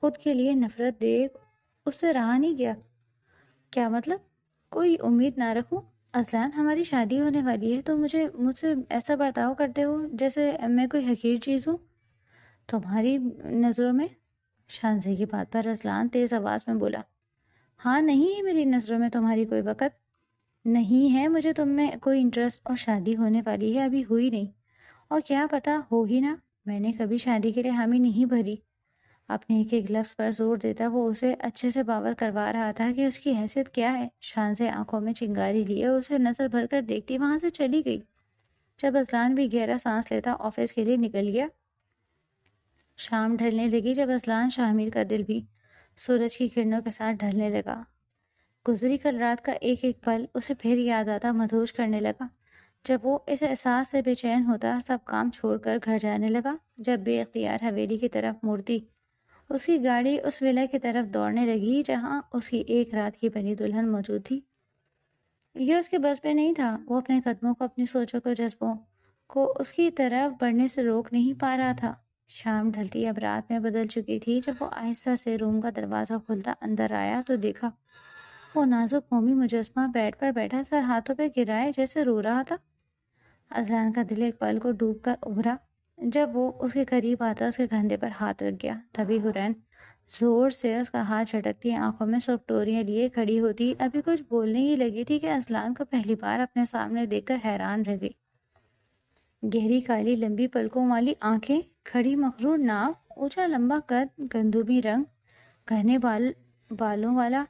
خود کے لیے نفرت دیکھ اس سے رہا نہیں گیا۔ کیا مطلب؟ کوئی امید نہ رکھوں؟ اذلان، ہماری شادی ہونے والی ہے تو مجھ سے ایسا برتاؤ کرتے ہو جیسے میں کوئی حقیر چیز ہوں تمہاری نظروں میں؟ شانزے کی بات پر اذلان تیز آواز میں بولا، ہاں، نہیں ہے میری نظروں میں تمہاری کوئی وقت، نہیں ہے مجھے تم میں کوئی انٹرسٹ، اور شادی ہونے والی ہے، ابھی ہوئی نہیں، اور کیا پتا ہو ہی نہ۔ میں نے کبھی شادی کے لیے حامی نہیں بھری۔ اپنے ایک ایک لفظ پر زور دیتا وہ اسے اچھے سے باور کروا رہا تھا کہ اس کی حیثیت کیا ہے۔ شانزے آنکھوں میں چنگاری لیے اسے نظر بھر کر دیکھتی وہاں سے چلی گئی۔ جب اذلان بھی گہرا سانس لیتا آفس کے لیے نکل گیا۔ شام ڈھلنے لگی جب اذلان شاہ میر کا دل بھی سورج کی کرنوں کے ساتھ ڈھلنے لگا۔ گزری کل رات کا ایک ایک پل اسے پھر یاد آتا مدہوش کرنے لگا۔ جب وہ اس احساس سے بے چین ہوتا سب کام چھوڑ کر گھر جانے لگا، جب بے اختیار حویلی کی طرف مڑتی اس کی گاڑی اس ولا کی طرف دوڑنے لگی جہاں اس کی ایک رات کی بنی دلہن موجود تھی۔ یہ اس کے بس میں نہیں تھا، وہ اپنے قدموں کو، اپنی سوچوں کو، جذبوں کو اس کی طرف بڑھنے سے روک نہیں پا رہا تھا۔ شام ڈھلتی اب رات میں بدل چکی تھی۔ جب وہ آہستہ سے روم کا دروازہ کھلتا اندر آیا تو دیکھا وہ نازک مومی مجسمہ بیڈ پر بیٹھا سر ہاتھوں پہ گرائے جیسے رو رہا تھا۔ اذلان کا دل ایک پل کو ڈوب کر ابھرا۔ جب وہ اس کے قریب آتا اس کے کندھے پر ہاتھ رکھ گیا۔ تبھی حرین زور سے اس کا ہاتھ جھٹکتی، آنکھوں میں سرخ ڈوریاں لیے کھڑی ہوتی، ابھی کچھ بولنے ہی لگی تھی کہ اذلان کو پہلی بار اپنے سامنے دیکھ کر حیران رہ گئی۔ گہری کالی لمبی پلکوں والی آنکھیں، کھڑی مخروط ناک، اونچا لمبا قد، گندمی رنگ، گھنے بالوں والا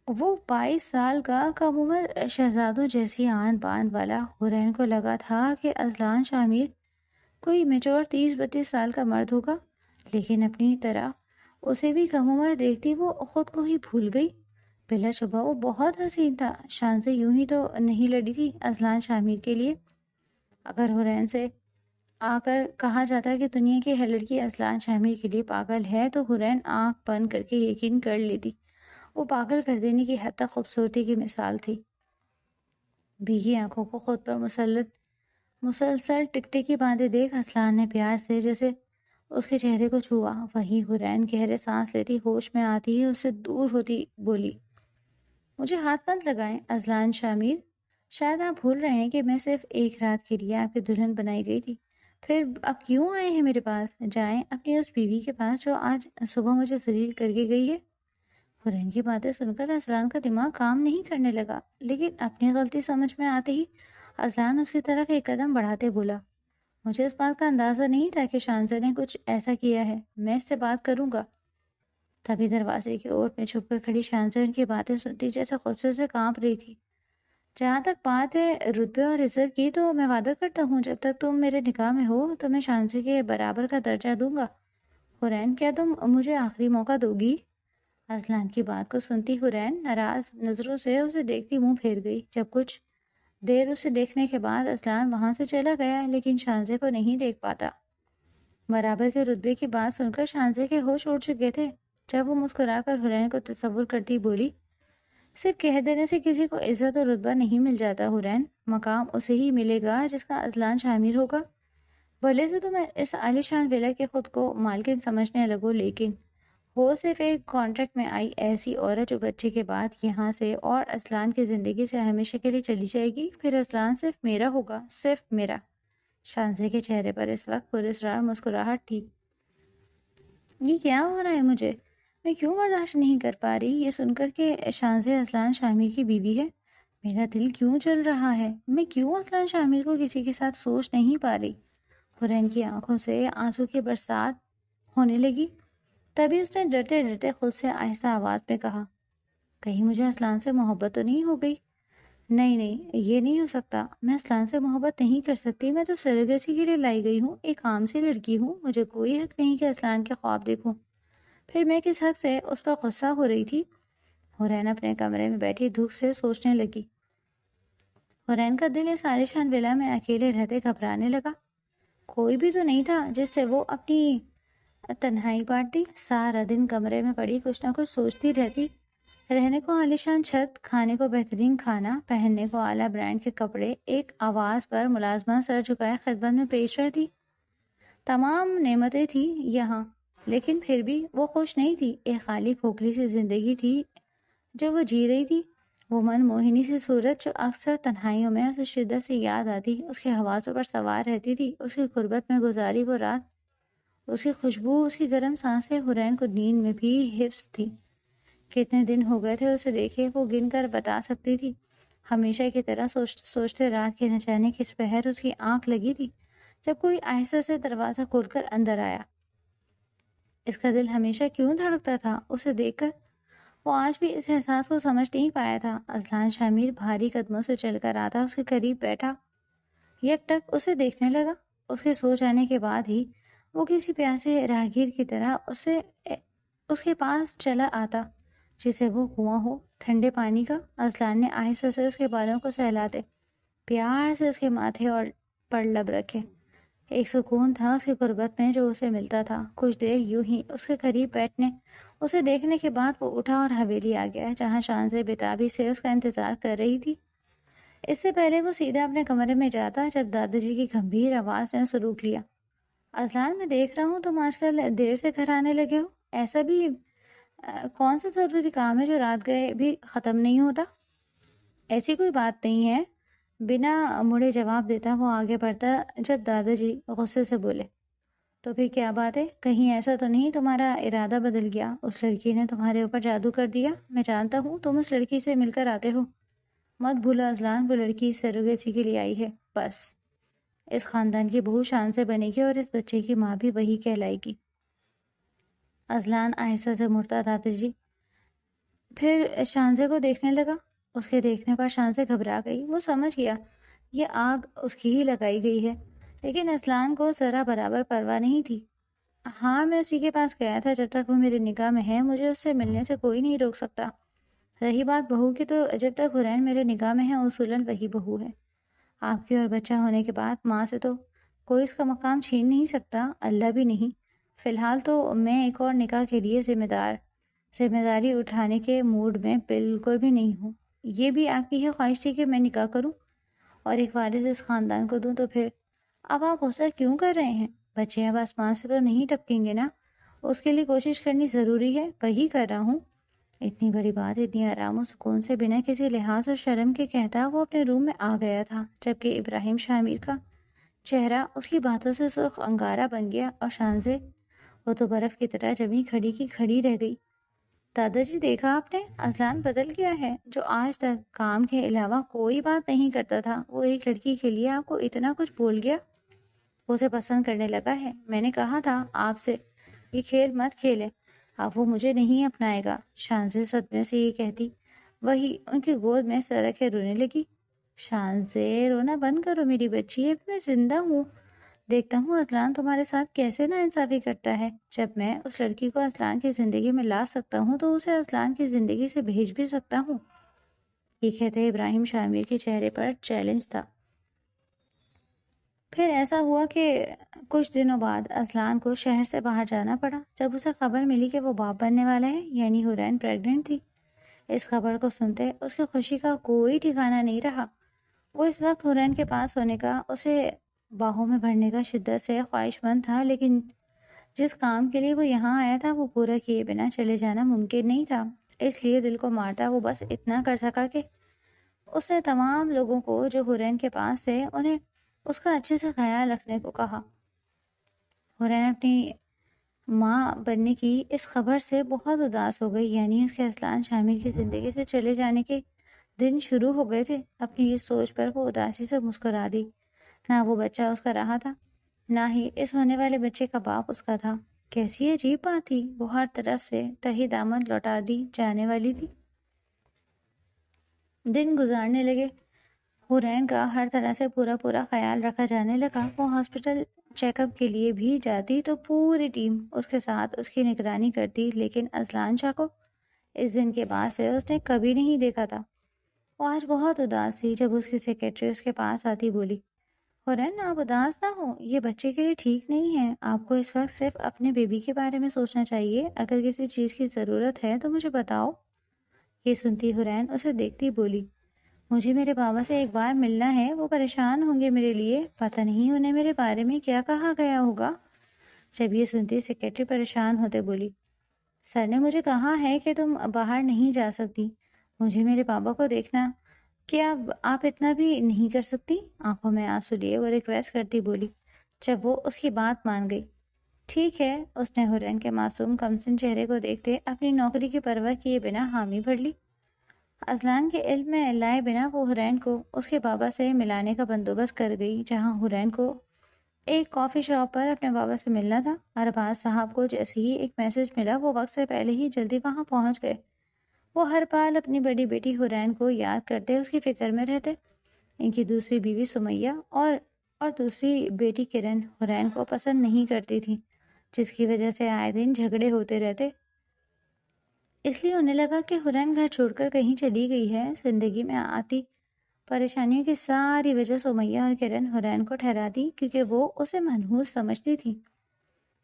وہ 22 سال کا کم عمر شہزادوں جیسی آن بان والا۔ حرین کو لگا تھا کہ اذلان شامیر کوئی میچور 30-32 سال کا مرد ہوگا، لیکن اپنی طرح اسے بھی کم عمر دیکھتی وہ خود کو ہی بھول گئی۔ بلا شبہ وہ بہت حسین تھا، شان سے یوں ہی تو نہیں لڑی تھی اذلان شامیر کے لیے۔ اگر حرین سے آ کر کہا جاتا کہ دنیا کی ہر لڑکی اذلان شامیر کے لیے پاگل ہے تو حرین آنکھ بند کر کے یقین کر لیتی۔ وہ پاگل کر دینے کی حد تک خوبصورتی کی مثال تھی۔ بھیگی آنکھوں کو خود پر مسلسل ٹکٹکی باندھے دیکھ اذلان نے پیار سے جیسے اس کے چہرے کو چھوا۔ وہیں حرین گہرے سانس لیتی ہوش میں آتی ہی اس سے دور ہوتی بولی، مجھے ہاتھ مت لگائیں اذلان شامیر، شاید آپ بھول رہے ہیں کہ میں صرف ایک رات کے لیے آپ کی دلہن بنائی گئی تھی، پھر اب کیوں آئے ہیں میرے پاس؟ جائیں اپنی اس بیوی کے پاس جو آج صبح مجھے ذلیل کر کے گئی ہے۔ حرین کی باتیں سن کر اذلان کا دماغ کام نہیں کرنے لگا، لیکن اپنی غلطی سمجھ میں آتے ہی اذلان اس کی طرف ایک قدم بڑھاتے بولا، مجھے اس بات کا اندازہ نہیں تھا کہ شانزہ نے کچھ ایسا کیا ہے، میں اس سے بات کروں گا۔ تبھی دروازے کی اوٹ میں چھپ کر کھڑی شانزہ ان کی باتیں سنتی جیسے غصے سے کانپ رہی تھی۔ جہاں تک بات ہے رتبے اور عزت کی تو میں وعدہ کرتا ہوں جب تک تم میرے نکاح میں ہو تو میں شانزہ کے برابر کا درجہ دوں گا۔ حرین، کیا تم مجھے آخری موقع دو گی؟ اذلان کی بات کو سنتی حرین ناراض نظروں سے اسے دیکھتی منہ پھیر گئی۔ جب کچھ دیر اسے دیکھنے کے بعد اذلان وہاں سے چلا گیا، لیکن شانزہ کو نہیں دیکھ پاتا۔ برابر کے رتبے کی بات سن کر شانزہ کے ہوش اڑ چکے تھے۔ جب وہ مسکرا کر حرین کو تصور کرتی بولی، صرف کہہ دینے سے کسی کو عزت اور رتبہ نہیں مل جاتا حرین، مقام اسے ہی ملے گا جس کا اذلان شامیر ہوگا۔ بھلے سے تم اس عالیشان ولا کے خود کو مالکن سمجھنے لگو، لیکن وہ صرف ایک کانٹریکٹ میں آئی ایسی عورت جو بچے کے بعد یہاں سے اور اذلان کی زندگی سے ہمیشہ کے لیے چلی جائے گی، پھر اذلان صرف میرا ہوگا، صرف میرا۔ شانزہ کے چہرے پر اس وقت پراسرار مسکراہٹ تھی۔ یہ کیا ہو رہا ہے مجھے؟ میں کیوں برداشت نہیں کر پا رہی یہ سن کر کہ شانزہ اذلان شامیر کی بیوی ہے؟ میرا دل کیوں چل رہا ہے؟ میں کیوں اذلان شامیر کو کسی کے ساتھ سوچ نہیں پا رہی؟ حرین کی آنکھوں سے آنسو کی برسات ہونے لگی۔ تبھی اس نے ڈرتے ڈرتے خود سے آہستہ آواز میں کہا، کہیں مجھے اذلان سے محبت تو نہیں ہو گئی؟ نہیں نہیں، یہ نہیں ہو سکتا، میں اذلان سے محبت نہیں کر سکتی، میں تو سرگسی کے لیے لائی گئی ہوں، ایک عام سی لڑکی ہوں، مجھے کوئی حق نہیں کہ اذلان کے خواب دیکھوں۔ پھر میں کس حق سے اس پر غصہ ہو رہی تھی؟ حرین اپنے کمرے میں بیٹھی دھوپ سے سوچنے لگی۔ حرین کا دل اس عالیشان ولا میں اکیلے رہتے گھبرانے لگا۔ کوئی بھی تو نہیں تھا جس سے وہ اپنی تنہائی بانٹتی۔ سارا دن کمرے میں پڑی کچھ نہ کچھ سوچتی رہتی، رہنے کو عالیشان چھت، کھانے کو بہترین کھانا، پہننے کو اعلیٰ برانڈ کے کپڑے، ایک آواز پر ملازمہ سر جھکائے خدمت میں پیش رہتی۔ تمام نعمتیں تھیں یہاں، لیکن پھر بھی وہ خوش نہیں تھی۔ ایک خالی کھوکھلی سی زندگی تھی جو وہ جی رہی تھی۔ وہ من موہنی سی صورت جو اکثر تنہائیوں میں اسے شدت سے یاد آتی، اس کے حواسوں پر سوار رہتی تھی، اس کی قربت میں گزاری وہ رات، اس کی خوشبو، اس کی گرم سانسیں حرین کو نیند میں بھی حفظ تھی۔ کتنے دن ہو گئے تھے اسے دیکھے، وہ گن کر بتا سکتی تھی۔ ہمیشہ کی طرح سوچتے رات کے نہ جانے کس پہر اس کی آنکھ لگی تھی جب کوئی آہستہ سے دروازہ کھول کر اندر آیا۔ اس کا دل ہمیشہ کیوں دھڑکتا تھا اسے دیکھ کر؟ وہ آج بھی اس احساس کو سمجھ نہیں پایا تھا۔ اذلان شامیر بھاری قدموں سے چل کر آتا، اس کے قریب بیٹھا، یک ٹک اسے دیکھنے لگا۔ اس کے سو جانے کے بعد ہی وہ کسی پیاسے راہگیر کی طرح اس کے پاس چلا آتا جسے وہ کنواں ہو ٹھنڈے پانی کا۔ اذلان نے آہستہ سے اس کے بالوں کو سہلاتے پیار سے اس کے ماتھے اور پر لب رکھے۔ ایک سکون تھا اس کی قربت میں جو اسے ملتا تھا۔ کچھ دیر یوں ہی اس کے قریب بیٹھنے، اسے دیکھنے کے بعد وہ اٹھا اور حویلی آ گیا جہاں شانزہ بےتابی سے اس کا انتظار کر رہی تھی۔ اس سے پہلے وہ سیدھا اپنے کمرے میں جاتا جب دادا جی کی گمبھیر آواز نے اسے روک لیا۔ اذلان، میں دیکھ رہا ہوں تم آج کل دیر سے گھر آنے لگے ہو، ایسا بھی کون سا ضروری کام ہے جو رات گئے بھی ختم نہیں ہوتا؟ ایسی کوئی بات نہیں ہے، بنا مڑے جواب دیتا وہ آگے بڑھتا جب دادا جی غصے سے بولے، تو پھر کیا بات ہے؟ کہیں ایسا تو نہیں تمہارا ارادہ بدل گیا؟ اس لڑکی نے تمہارے اوپر جادو کر دیا؟ میں جانتا ہوں تم اس لڑکی سے مل کر آتے ہو۔ مت بھولو اذلان، وہ لڑکی سروگیسی کے لیے آئی ہے، بس اس خاندان کی بہو شان سے بنے گی اور اس بچے کی ماں بھی وہی کہلائے گی۔ اذلان آہستہ سے مڑتا دادا جی پھر شانزے کو دیکھنے لگا۔ اس کے دیکھنے پر شانزے گھبرا گئی۔ وہ سمجھ گیا یہ آگ اس کی ہی لگائی گئی ہے، لیکن اذلان کو ذرا برابر پرواہ نہیں تھی۔ ہاں، میں اسی کے پاس گیا تھا، جب تک وہ میری نگاہ میں ہے مجھے اس سے ملنے سے کوئی نہیں روک سکتا۔ رہی بات بہو کی، تو جب تک حرین میرے نگاہ میں ہے اصولاً وہی بہو ہے۔ آپ کی اور بچہ ہونے کے بعد ماں سے تو کوئی اس کا مقام چھین نہیں سکتا، اللہ بھی نہیں۔ فی الحال تو میں ایک اور نکاح کے لیے ذمہ داری اٹھانے کے موڈ میں بالکل بھی نہیں ہوں۔ یہ بھی آپ کی ہی خواہش تھی کہ میں نکاح کروں اور ایک وارث اس خاندان کو دوں، تو پھر اب آپ غصہ کیوں کر رہے ہیں؟ بچے اب آسمان سے تو نہیں ٹپکیں گے نا، اس کے لیے کوشش کرنی ضروری ہے، وہی کر رہا ہوں۔ اتنی بڑی بات اتنی آرام و سکون سے بنا کسی لحاظ اور شرم کے کہتا وہ اپنے روم میں آ گیا تھا، جبکہ ابراہیم شاہ میر کا چہرہ اس کی باتوں سے سرخ انگارہ بن گیا اور شانزے وہ تو برف کی طرح جمی کھڑی کی کھڑی رہ گئی۔ دادا جی، دیکھا آپ نے، اذلان بدل گیا ہے۔ جو آج تک کام کے علاوہ کوئی بات نہیں کرتا تھا، وہ ایک لڑکی کے لیے آپ کو اتنا کچھ بول گیا۔ وہ اسے پسند کرنے لگا ہے۔ میں نے کہا تھا آپ سے یہ کھیل مت کھیلیں، اب وہ مجھے نہیں اپنائے گا۔ شانزے صدمے سے یہ کہتی وہی ان کی گود میں سر رکھے رونے لگی۔ شانزے، رونا بند کرو میری بچی، اب میں زندہ ہوں۔ دیکھتا ہوں اذلان تمہارے ساتھ کیسے ناانصافی کرتا ہے۔ جب میں اس لڑکی کو اذلان کی زندگی میں لا سکتا ہوں تو اسے اذلان کی زندگی سے بھیج بھی سکتا ہوں۔ یہ کہتے ابراہیم شامیر کے چہرے پر چیلنج تھا۔ پھر ایسا ہوا کہ کچھ دنوں بعد اذلان کو شہر سے باہر جانا پڑا، جب اسے خبر ملی کہ وہ باپ بننے والا ہے، یعنی حرین پریگننٹ تھی۔ اس خبر کو سنتے اس کی خوشی کا کوئی ٹھکانہ نہیں رہا۔ وہ اس وقت حرین کے پاس ہونے کا، اسے باہوں میں بھرنے کا شدت سے خواہش مند تھا، لیکن جس کام کے لیے وہ یہاں آیا تھا وہ پورا کیے بنا چلے جانا ممکن نہیں تھا۔ اس لیے دل کو مارتا وہ بس اتنا کر سکا کہ اس نے تمام لوگوں کو جو حرین کے پاس تھے انہیں اس کا اچھے سے خیال رکھنے کو کہا۔ حرین اپنی ماں بننے کی اس خبر سے بہت اداس ہو گئی، یعنی اس کے اذلان شامل کی زندگی سے چلے جانے کے دن شروع ہو گئے تھے۔ اپنی اس سوچ پر وہ اداسی سے مسکرا دی۔ نہ وہ بچہ اس کا رہا تھا، نہ ہی اس ہونے والے بچے کا باپ اس کا تھا۔ کیسی عجیب بات تھی، وہ ہر طرف سے تہی دامن لوٹا دی جانے والی تھی۔ دن گزارنے لگے، حرین کا ہر طرح سے پورا خیال رکھا جانے لگا۔ وہ ہاسپٹل چیک اپ کے لیے بھی جاتی تو پوری ٹیم اس کے ساتھ اس کی نگرانی کرتی، لیکن اذلان شاہ کو اس دن کے بعد سے اس نے کبھی نہیں دیکھا تھا۔ وہ آج بہت اداس تھی۔ جب اس کی سیکرٹری اس کے پاس آتی بولی، حرین آپ اداس نہ ہو، یہ بچے کے لیے ٹھیک نہیں ہے، آپ کو اس وقت صرف اپنے بیبی کے بارے میں سوچنا چاہیے، اگر کسی چیز کی ضرورت ہے تو مجھے بتاؤ۔ یہ سنتی حرین اسے دیکھتی بولی، مجھے میرے بابا سے ایک بار ملنا ہے، وہ پریشان ہوں گے میرے لیے، پتہ نہیں انہیں میرے بارے میں کیا کہا گیا ہوگا۔ جب یہ سنتی سیکرٹری پریشان ہوتے بولی، سر نے مجھے کہا ہے کہ تم باہر نہیں جا سکتی، مجھے میرے بابا کو دیکھنا، کیا آپ اتنا بھی نہیں کر سکتی؟ آنکھوں میں آنسو لیے وہ ریکویسٹ کرتی بولی۔ جب وہ اس کی بات مان گئی، ٹھیک ہے، اس نے حرین کے معصوم کمسن چہرے کو دیکھتے اپنی نوکری کی پرواہ کیے بنا حامی بھر لی۔ اذلان کے علم میں لائے بنا وہ حرین کو اس کے بابا سے ملانے کا بندوبست کر گئی، جہاں حرین کو ایک کافی شاپ پر اپنے بابا سے ملنا تھا۔ ارباز صاحب کو جیسے ہی ایک میسج ملا وہ وقت سے پہلے ہی جلدی وہاں پہنچ گئے۔ وہ ہر پال اپنی بڑی بیٹی حرین کو یاد کرتے اس کی فکر میں رہتے۔ ان کی دوسری بیوی سمیہ اور دوسری بیٹی کرن حرین کو پسند نہیں کرتی تھی، جس کی وجہ سے آئے دن جھگڑے ہوتے رہتے۔ اس لیے انہیں لگا کہ حرین گھر چھوڑ کر کہیں چلی گئی ہے۔ زندگی میں آتی پریشانیوں کی ساری وجہ سمیہ اور کرن حرین کو ٹھہرا دی، کیونکہ وہ اسے منحوس سمجھتی تھی۔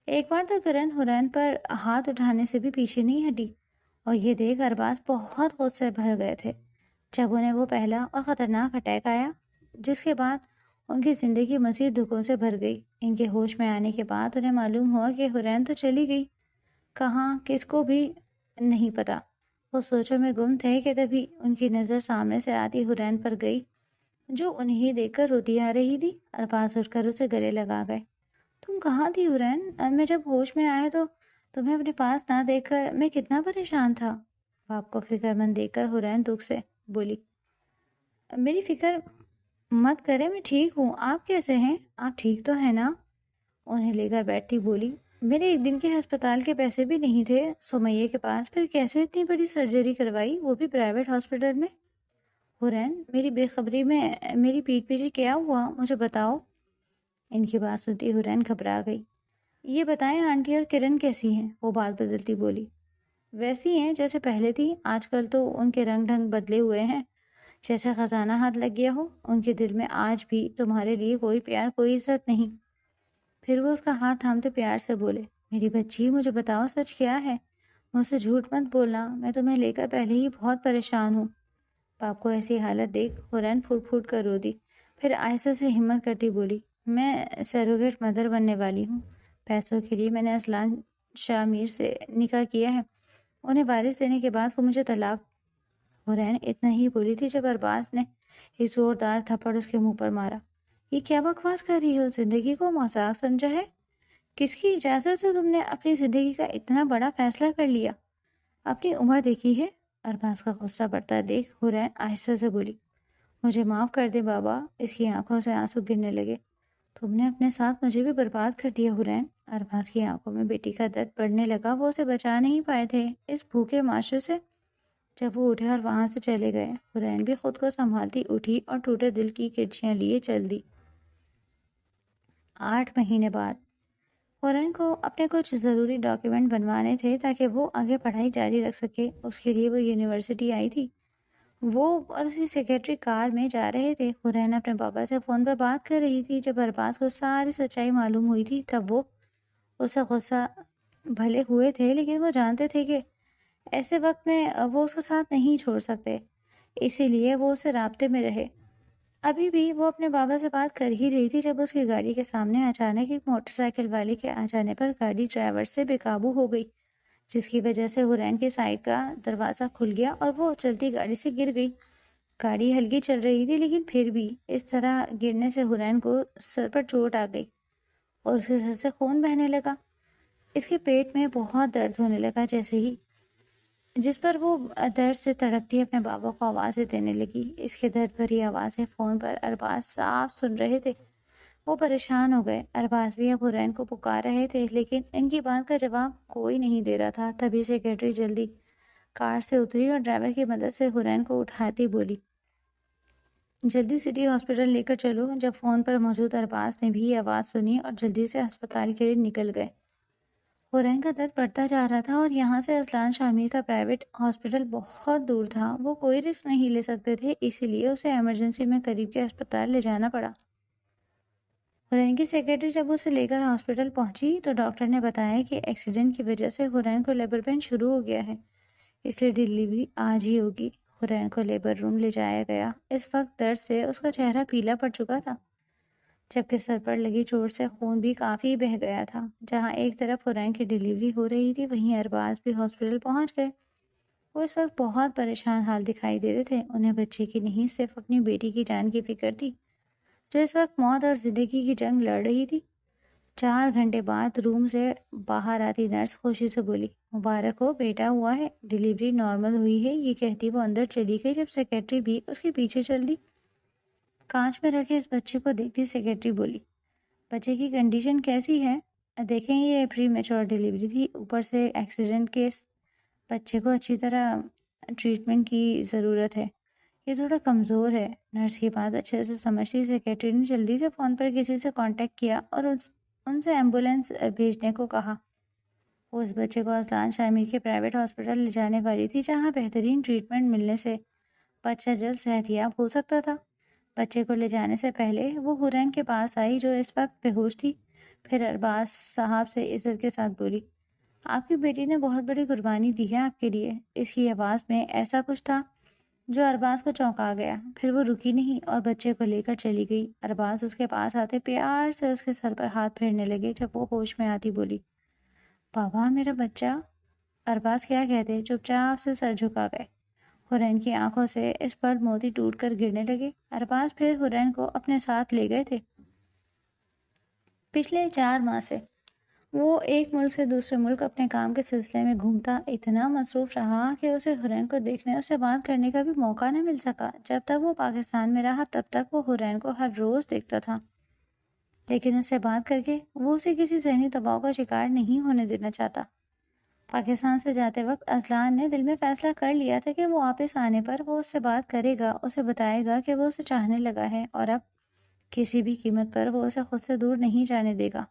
ایک بار تو کرن حرین پر ہاتھ اٹھانے سے بھی پیچھے نہیں ہٹی، اور یہ دیکھ ارباز بہت غصے سے بھر گئے تھے جب انہیں وہ پہلا اور خطرناک اٹیک آیا، جس کے بعد ان کی زندگی مزید دکھوں سے بھر گئی۔ ان کے ہوش میں آنے کے بعد انہیں معلوم ہوا کہ حرین تو چلی گئی، کہاں کس کو بھی نہیں پتا۔ وہ سوچوں میں گم تھے کہ تبھی ان کی نظر سامنے سے آتی حرین پر گئی۔ جو انہیں دیکھ کر روتی آ رہی تھی۔ ارباز اٹھ کر اسے گلے لگا گئے۔ تم کہاں تھی حورین؟ میں جب ہوش میں آیا تو تمہیں اپنے پاس نہ دیکھ کر میں کتنا پریشان تھا۔ باپ کو فکر مند دیکھ کر حورین دکھ سے بولی، میری فکر مت کرے، میں ٹھیک ہوں، آپ کیسے ہیں؟ آپ ٹھیک تو ہیں نا؟ انہیں لے کر بیٹھتی بولی، میرے ایک دن کے ہسپتال کے پیسے بھی نہیں تھے سمیہ کے پاس، پھر کیسے اتنی بڑی سرجری کروائی، وہ بھی پرائیویٹ ہاسپٹل میں؟ حورین، میری بے خبری میں میری پیٹھ پیچھے کیا ہوا، مجھے بتاؤ۔ ان کی بات سنتی حورین گھبرا گئی۔ یہ بتائیں آنٹی اور کرن کیسی ہیں؟ وہ بات بدلتی بولی، ویسی ہیں جیسے پہلے تھی، آج کل تو ان کے رنگ ڈھنگ بدلے ہوئے ہیں، جیسے خزانہ ہاتھ لگ گیا ہو، ان کے دل میں آج بھی تمہارے لیے کوئی پیار کوئی عزت نہیں۔ پھر وہ اس کا ہاتھ تھامتے پیار سے بولے، میری بچی مجھے بتاؤ سچ کیا ہے، مجھ سے جھوٹ مت بولنا، میں تمہیں لے کر پہلے ہی بہت پریشان ہوں۔ باپ کو ایسی حالت دیکھ حورین پھوٹ پھوٹ کر رو دی، پھر آہستہ سے ہمت کرتی بولی، میں سیروگیٹ مدر بننے والی ہوں، پیسوں کے لیے میں نے اسلان شاہ میر سے نکاح کیا ہے، انہیں وارث دینے کے بعد وہ مجھے طلاق۔ حورین اتنا ہی بولی تھی جب ارباز نے ایک زوردار تھپڑ اس کے منہ پر مارا۔ یہ کیا بکواس کر رہی ہو، زندگی کو مذاق سمجھا ہے؟ کس کی اجازت سے تم نے اپنی زندگی کا اتنا بڑا فیصلہ کر لیا؟ اپنی عمر دیکھی ہے؟ ارباز کا غصہ بڑھتا دیکھ حورین آہستہ سے بولی، مجھے معاف کر دے بابا۔ اس کی آنکھوں سے آنسو گرنے لگے۔ تم نے اپنے ساتھ مجھے بھی برباد کر دیا حورین۔ ارباز کی آنکھوں میں بیٹی کا درد بڑھنے لگا، وہ اسے بچا نہیں پائے تھے اس بھوکے معاشرے سے۔ جب وہ اٹھے اور وہاں سے چلے گئے، حورین بھی خود کو سنبھالتی اٹھی اور ٹوٹے دل کی کرچیاں لیے چل دی۔ 8 مہینے بعد حورین کو اپنے کچھ ضروری ڈاکیومنٹ بنوانے تھے تاکہ وہ آگے پڑھائی جاری رکھ سکے، اس کے لیے وہ یونیورسٹی آئی تھی۔ وہ اور اس کی سیکرٹری کار میں جا رہے تھے۔ حورین اپنے پاپا سے فون پر بات کر رہی تھی۔ جب ارباز کو ساری سچائی معلوم ہوئی تھی تب وہ اس سے غصہ بھلے ہوئے تھے، لیکن وہ جانتے تھے کہ ایسے وقت میں وہ اس کو ساتھ نہیں چھوڑ سکتے، اسی لیے وہ اس سے رابطے میں رہے۔ ابھی بھی وہ اپنے بابا سے بات کر ہی رہی تھی جب اس کی گاڑی کے سامنے اچانک ایک موٹر سائیکل والے کے آ جانے پر گاڑی ڈرائیور سے بے قابو ہو گئی، جس کی وجہ سے حورین کی سائیڈ کا دروازہ کھل گیا اور وہ چلتی گاڑی سے گر گئی۔ گاڑی ہلکی چل رہی تھی لیکن پھر بھی اس طرح گرنے سے حورین کو سر پر چوٹ آ گئی اور اس کے سر سے خون بہنے لگا۔ اس کے پیٹ میں بہت درد ہونے لگا، جیسے ہی جس پر وہ درد سے تڑپتی اپنے بابا کو آوازیں دینے لگی۔ اس کے درد بھری آوازیں فون پر ارباز صاف سن رہے تھے۔ وہ پریشان ہو گئے۔ ارباز بھی اب حورین کو پکار رہے تھے لیکن ان کی بات کا جواب کوئی نہیں دے رہا تھا۔ تبھی سیکرٹری جلدی کار سے اتری اور ڈرائیور کی مدد سے حورین کو اٹھاتی بولی، جلدی سٹی ہاسپٹل لے کر چلو۔ جب فون پر موجود ارباز نے بھی یہ آواز سنی اور جلدی سے ہسپتال کے لیے نکل گئے۔ حورین کا درد بڑھتا جا رہا تھا اور یہاں سے اسلان شاہ میر کا پرائیویٹ ہاسپٹل بہت دور تھا۔ وہ کوئی رسک نہیں لے سکتے تھے، اسی لیے اسے ایمرجنسی میں قریب کے ہسپتال لے جانا پڑا۔ حورین کی سیکرٹری جب اسے لے کر ہاسپٹل پہنچی تو ڈاکٹر نے بتایا کہ ایکسیڈنٹ کی وجہ سے حورین کو لیبر پین شروع ہو گیا ہے، اس لیے ڈیلیوری آج ہی ہوگی۔ حورین کو لیبر روم لے جایا گیا۔ اس وقت درد سے اس کا چہرہ پیلا پڑ چکا تھا، جبکہ سر پر لگی چوٹ سے خون بھی کافی بہہ گیا تھا۔ جہاں ایک طرف حورین کی ڈیلیوری ہو رہی تھی، وہیں ارباز بھی ہاسپٹل پہنچ گئے۔ وہ اس وقت بہت پریشان حال دکھائی دے رہے تھے۔ انہیں بچے کی نہیں، صرف اپنی بیٹی کی جان کی فکر تھی، جو اس وقت موت اور زندگی کی جنگ لڑ رہی تھی۔ 4 گھنٹے بعد روم سے باہر آتی نرس خوشی سے بولی، مبارک ہو، بیٹا ہوا ہے، ڈیلیوری نارمل ہوئی ہے۔ یہ کہتی وہ اندر چلی گئی جب سیکرٹری بھی اس کے پیچھے چل دی۔ کانچ میں رکھے اس بچے کو دیکھتی سیکرٹری بولی، بچے کی کنڈیشن کیسی ہے؟ دیکھیں یہ پری میچور ڈیلیوری تھی، اوپر سے ایکسیڈنٹ کیس، بچے کو اچھی طرح ٹریٹمنٹ کی ضرورت ہے، یہ تھوڑا کمزور ہے۔ نرس کی بات اچھے سے سمجھتی سیکرٹری نے جلدی سے فون پر کسی سے کانٹیکٹ کیا اور ان سے ایمبولینس بھیجنے کو کہا۔ وہ اس بچے کو اسلان شاہ میر کے پرائیویٹ ہاسپٹل لے جانے والی تھی، جہاں بہترین ٹریٹمنٹ ملنے سے بچہ جلد صحت یاب ہو سکتا تھا۔ بچے کو لے جانے سے پہلے وہ حورین کے پاس آئی جو اس وقت بے ہوش تھی، پھر ارباز صاحب سے عزت کے ساتھ بولی، آپ کی بیٹی نے بہت بڑی قربانی دی ہے آپ کے لیے۔ اس کی آواز میں ایسا کچھ تھا جو ارباز کو چونکا گیا، پھر وہ رکی نہیں اور بچے کو لے کر چلی گئی۔ ارباز اس کے پاس آتے پیار سے اس کے سر پر ہاتھ پھیرنے لگے۔ جب وہ ہوش میں آتی بولی، بابا میرا بچہ۔ ارباز کیا کہتے، چپ چاپ سے سر جھکا گئے۔ حرین کی آنکھوں سے اس پل موتی ٹوٹ کر گرنے لگے۔ ارباز پھر حرین کو اپنے ساتھ لے گئے تھے۔ پچھلے 4 ماہ سے وہ ایک ملک سے دوسرے ملک اپنے کام کے سلسلے میں گھومتا اتنا مصروف رہا کہ اسے حرین کو دیکھنے، اسے بات کرنے کا بھی موقع نہ مل سکا۔ جب تک وہ پاکستان میں رہا تب تک وہ حرین کو ہر روز دیکھتا تھا، لیکن اس سے بات کر کے وہ اسے کسی ذہنی دباؤ کا شکار نہیں ہونے دینا چاہتا۔ پاکستان سے جاتے وقت اذلان نے دل میں فیصلہ کر لیا تھا کہ وہ واپس آنے پر وہ اس سے بات کرے گا، اسے بتائے گا کہ وہ اسے چاہنے لگا ہے اور اب کسی بھی قیمت پر وہ اسے خود سے دور نہیں جانے دے گا۔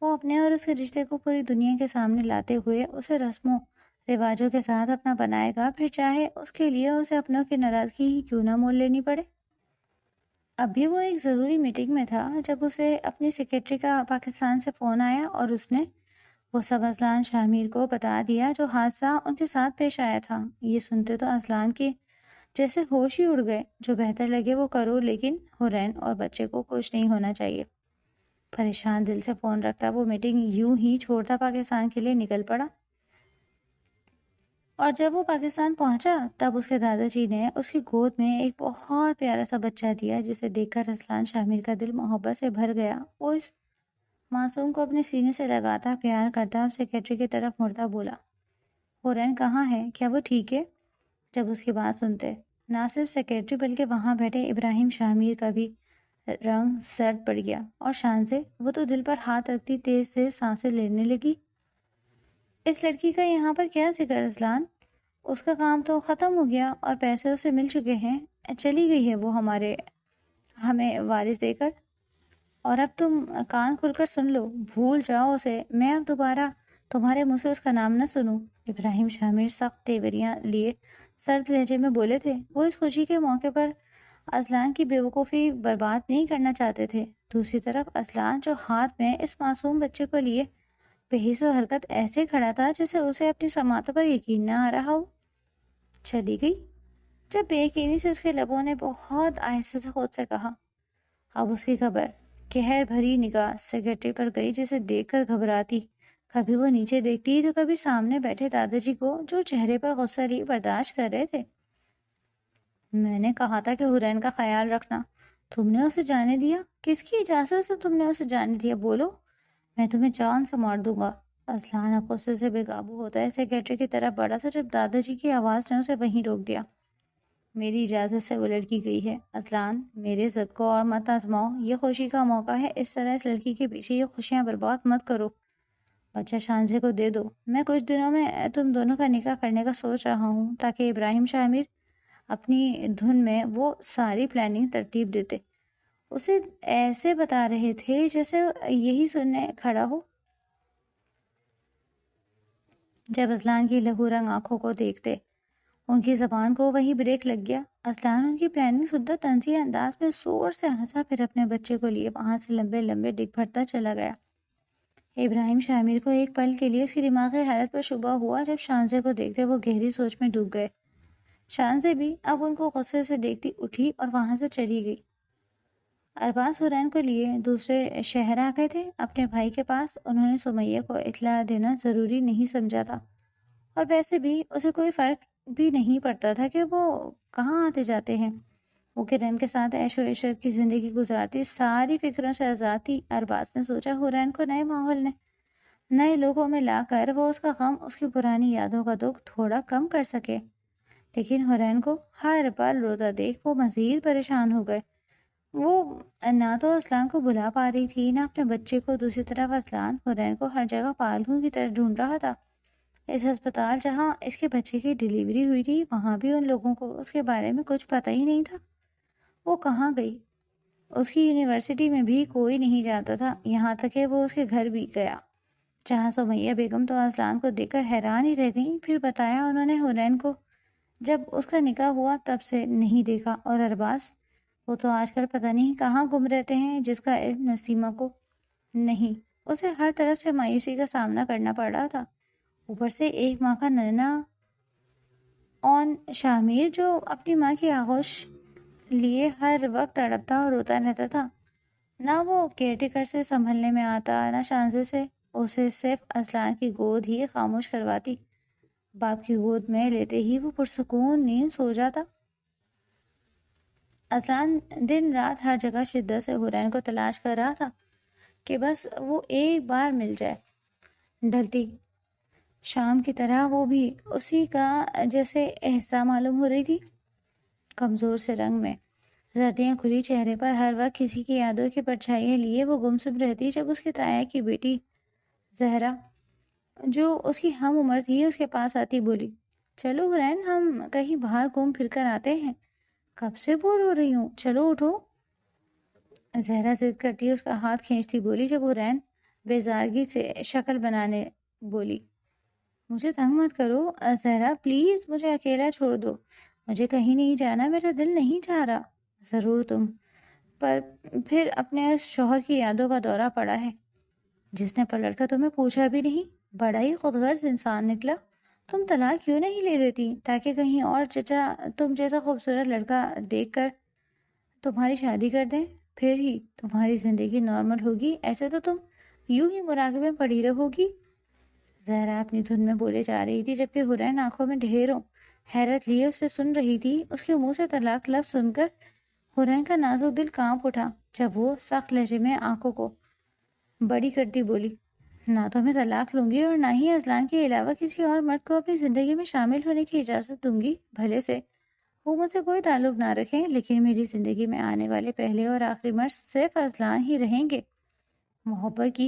وہ اپنے اور اس کے رشتے کو پوری دنیا کے سامنے لاتے ہوئے اسے رسم و رواجوں کے ساتھ اپنا بنائے گا، پھر چاہے اس کے لیے اسے اپنوں کی ناراضگی ہی کیوں نہ مول لینی پڑے۔ اب بھی وہ ایک ضروری میٹنگ میں تھا جب اسے اپنی سیکرٹری کا پاکستان سے فون آیا اور اس نے وہ سب اذلان شاہ میر کو بتا دیا جو حادثہ ان کے ساتھ پیش آیا تھا۔ یہ سنتے تو اذلان کے جیسے ہوش ہی اڑ گئے۔ جو بہتر لگے وہ کرو، لیکن حرین اور بچے کو کچھ نہیں ہونا چاہیے۔ پریشان دل سے فون رکھتا وہ میٹنگ یوں ہی چھوڑتا پاکستان کے لیے نکل پڑا۔ اور جب وہ پاکستان پہنچا تب اس کے دادا جی نے اس کی گود میں ایک بہت پیارا سا بچہ دیا، جسے دیکھ کر اذلان شاہ میر کا دل محبت سے بھر گیا۔ وہ اس معصوم کو اپنے سینے سے لگاتا، پیار کرتا اور سیکرٹری کی طرف مڑتا بولا، حرین کہاں ہے؟ کیا وہ ٹھیک ہے؟ جب اس کی بات سنتے نہ صرف سیکرٹری بلکہ وہاں بیٹھے ابراہیم شاہ میر کا بھی رنگ سرد پڑ گیا اور شان سے وہ تو دل پر ہاتھ رکھتی تیز سے سانسیں لینے لگی۔ اس لڑکی کا یہاں پر کیا ذکر اذلان؟ اس کا کام تو ختم ہو گیا اور پیسے اسے مل چکے ہیں، چلی گئی ہے وہ ہمیں وارث دے کر، اور اب تم کان کھل کر سن لو، بھول جاؤ اسے، میں اب دوبارہ تمہارے منہ سے اس کا نام نہ سنوں۔ ابراہیم شاہ میر سخت تیوریاں لیے سرد لہجے میں بولے تھے۔ وہ اس خوشی کے موقع پر اذلان کی بے وقوفی برباد نہیں کرنا چاہتے تھے۔ دوسری طرف اذلان جو ہاتھ میں اس معصوم بچے کو لیے بے حس و حرکت ایسے کھڑا تھا جیسے اسے اپنی سماعتوں پر یقین نہ آ رہا ہو۔ چلی گئی؟ جب بے یقینی سے اس کے لبوں نے بہت آہستہ سے خود سے کہا۔ اب اس کی خبر قہر بھری نگاہ سیکرٹری پر گئی، جسے دیکھ کر گھبراتی، کبھی وہ نیچے دیکھتی تو کبھی سامنے بیٹھے دادا جی کو جو چہرے پر غصہ لیے برداشت کر رہے تھے۔ میں نے کہا تھا کہ حرین کا خیال رکھنا، تم نے اسے جانے دیا؟ کس کی اجازت سے تم نے اسے جانے دیا؟ بولو، میں تمہیں جان سے مار دوں گا۔ اذلان اب غصے سے بے قابو ہوتا ہے سیکرٹری کی طرف بڑھا تھا جب دادا جی کی آواز نے اسے وہیں روک دیا۔ میری اجازت سے وہ لڑکی گئی ہے اذلان، میرے ضد کو اور مت آزماؤ، یہ خوشی کا موقع ہے، اس طرح اس لڑکی کے پیچھے یہ خوشیاں برباد مت کرو۔ بچہ شانزے کو دے دو، میں کچھ دنوں میں تم دونوں کا نکاح کرنے کا سوچ رہا ہوں، تاکہ ابراہیم شاہ میر اپنی دھن میں وہ ساری پلاننگ ترتیب دیتے۔ اسے ایسے بتا رہے تھے جیسے یہی سننے کھڑا ہو۔ جب اذلان کی لہو رنگ آنکھوں کو دیکھتے ان کی زبان کو وہی بریک لگ گیا۔ اذلان ان کی پلاننگ سنتا طنزیہ انداز میں زور سے ہنسا، پھر اپنے بچے کو لیے وہاں سے لمبے لمبے ڈگ بھرتا چلا گیا۔ ابراہیم شاہ میر کو ایک پل کے لیے اس کی دماغی حالت پر شبہ ہوا۔ جب شانزے کو دیکھتے وہ گہری سوچ میں ڈوب گئے۔ شانزے بھی اب ان کو غصے سے دیکھتی اٹھی اور وہاں سے چلی گئی۔ ارباز حرین کو لیے دوسرے شہر آ گئے تھے اپنے بھائی کے پاس۔ انہوں نے سمیہ کو اطلاع دینا ضروری نہیں سمجھا تھا، اور ویسے بھی اسے کوئی فرق بھی نہیں پڑتا تھا کہ وہ کہاں آتے جاتے ہیں۔ وہ کرن کے ساتھ عیش و عشرت کی زندگی گزارتی، ساری فکروں سے آزاد تھی۔ ارباز نے سوچا حرین کو نئے ماحول نے، نئے لوگوں میں لا کر وہ اس کا غم، اس کی پرانی یادوں کا دکھ تھوڑا کم کر سکے، لیکن حرین کو ہر پل روتا دیکھ وہ مزید پریشان ہو گئے۔ وہ نہ تو اذلان کو بلا پا رہی تھی نہ اپنے بچے کو۔ دوسری طرف اذلان حرین کو ہر جگہ پالتو کی طرح ڈھونڈ رہا تھا۔ اس ہسپتال جہاں اس کے بچے کی ڈیلیوری ہوئی تھی وہاں بھی ان لوگوں کو اس کے بارے میں کچھ پتہ ہی نہیں تھا۔ وہ کہاں گئی؟ اس کی یونیورسٹی میں بھی کوئی نہیں جانتا تھا، یہاں تک کہ وہ اس کے گھر بھی گیا جہاں سمیہ بیگم تو اذلان کو دیکھ کر حیران ہی رہ گئیں۔ پھر بتایا انہوں نے حرین کو جب اس کا نکاح ہوا تب سے نہیں دیکھا، اور ارباز وہ تو آج کل پتہ نہیں کہاں گم رہتے ہیں، جس کا علم نسیمہ کو نہیں۔ اسے ہر طرف سے مایوسی کا سامنا کرنا پڑ رہا تھا، اوپر سے 1 ماہ کا ننھا اون شاہ میر جو اپنی ماں کی آغوش لیے ہر وقت تڑپتا اور روتا رہتا تھا۔ نہ وہ کیئر ٹیکر سے سنبھلنے میں آتا، نہ شانزے سے، اسے صرف اذلان کی گود ہی خاموش کرواتی۔ باپ کی گود میں لیتے ہی وہ پرسکون نیند سو جاتا۔ اذلان دن رات ہر جگہ شدت سے حرین کو تلاش کر رہا تھا کہ بس وہ ایک بار مل جائے۔ ڈھلتی شام کی طرح وہ بھی اسی کا جیسے احسا معلوم ہو رہی تھی، کمزور سے رنگ میں، زردیاں کھلی چہرے پر، ہر وقت کسی کی یادوں کی پرچھائیاں لیے وہ گمسم رہتی۔ جب اس کی تایا کی بیٹی زہرا جو اس کی ہم عمر تھی اس کے پاس آتی، بولی چلو حرین ہم کہیں باہر گھوم پھر کر آتے ہیں، کب سے بور ہو رہی ہوں، چلو اٹھو۔ زہرا ضد کرتی اس کا ہاتھ کھینچتی بولی، جب حرین بیزارگی سے شکل بنانے بولی مجھے تنگ مت کرو زہرا، پلیز مجھے اکیلا چھوڑ دو، مجھے کہیں نہیں جانا، میرا دل نہیں چاہ رہا۔ ضرور تم پر پھر اپنے اس شوہر کی یادوں کا دورہ پڑا ہے جس نے پلٹ کر تمہیں پوچھا بھی نہیں، بڑا ہی خود غرض انسان نکلا۔ تم طلاق کیوں نہیں لے لیتی تاکہ کہیں اور چچا تم جیسا خوبصورت لڑکا دیکھ کر تمہاری شادی کر دیں، پھر ہی تمہاری زندگی نارمل ہوگی، ایسے تو تم یوں ہی مراقبے میں پڑی رہو گی۔ زہرا اپنی دھن میں بولے جا رہی تھی جبکہ حرین آنکھوں میں ڈھیروں حیرت لیے اسے سن رہی تھی۔ اس کے منہ سے طلاق لفظ سن کر حرین کا نازک دل کانپ اٹھا جب وہ سخت لہجے میں آنکھوں کو بڑی کرتی بولی نہ تو میں طلاق لوں گی اور نہ ہی اذلان کے علاوہ کسی اور مرد کو اپنی زندگی میں شامل ہونے کی اجازت دوں گی، بھلے سے وہ مجھ سے کوئی تعلق نہ رکھیں، لیکن میری زندگی میں آنے والے پہلے اور آخری مرد صرف اذلان ہی رہیں گے۔ محبت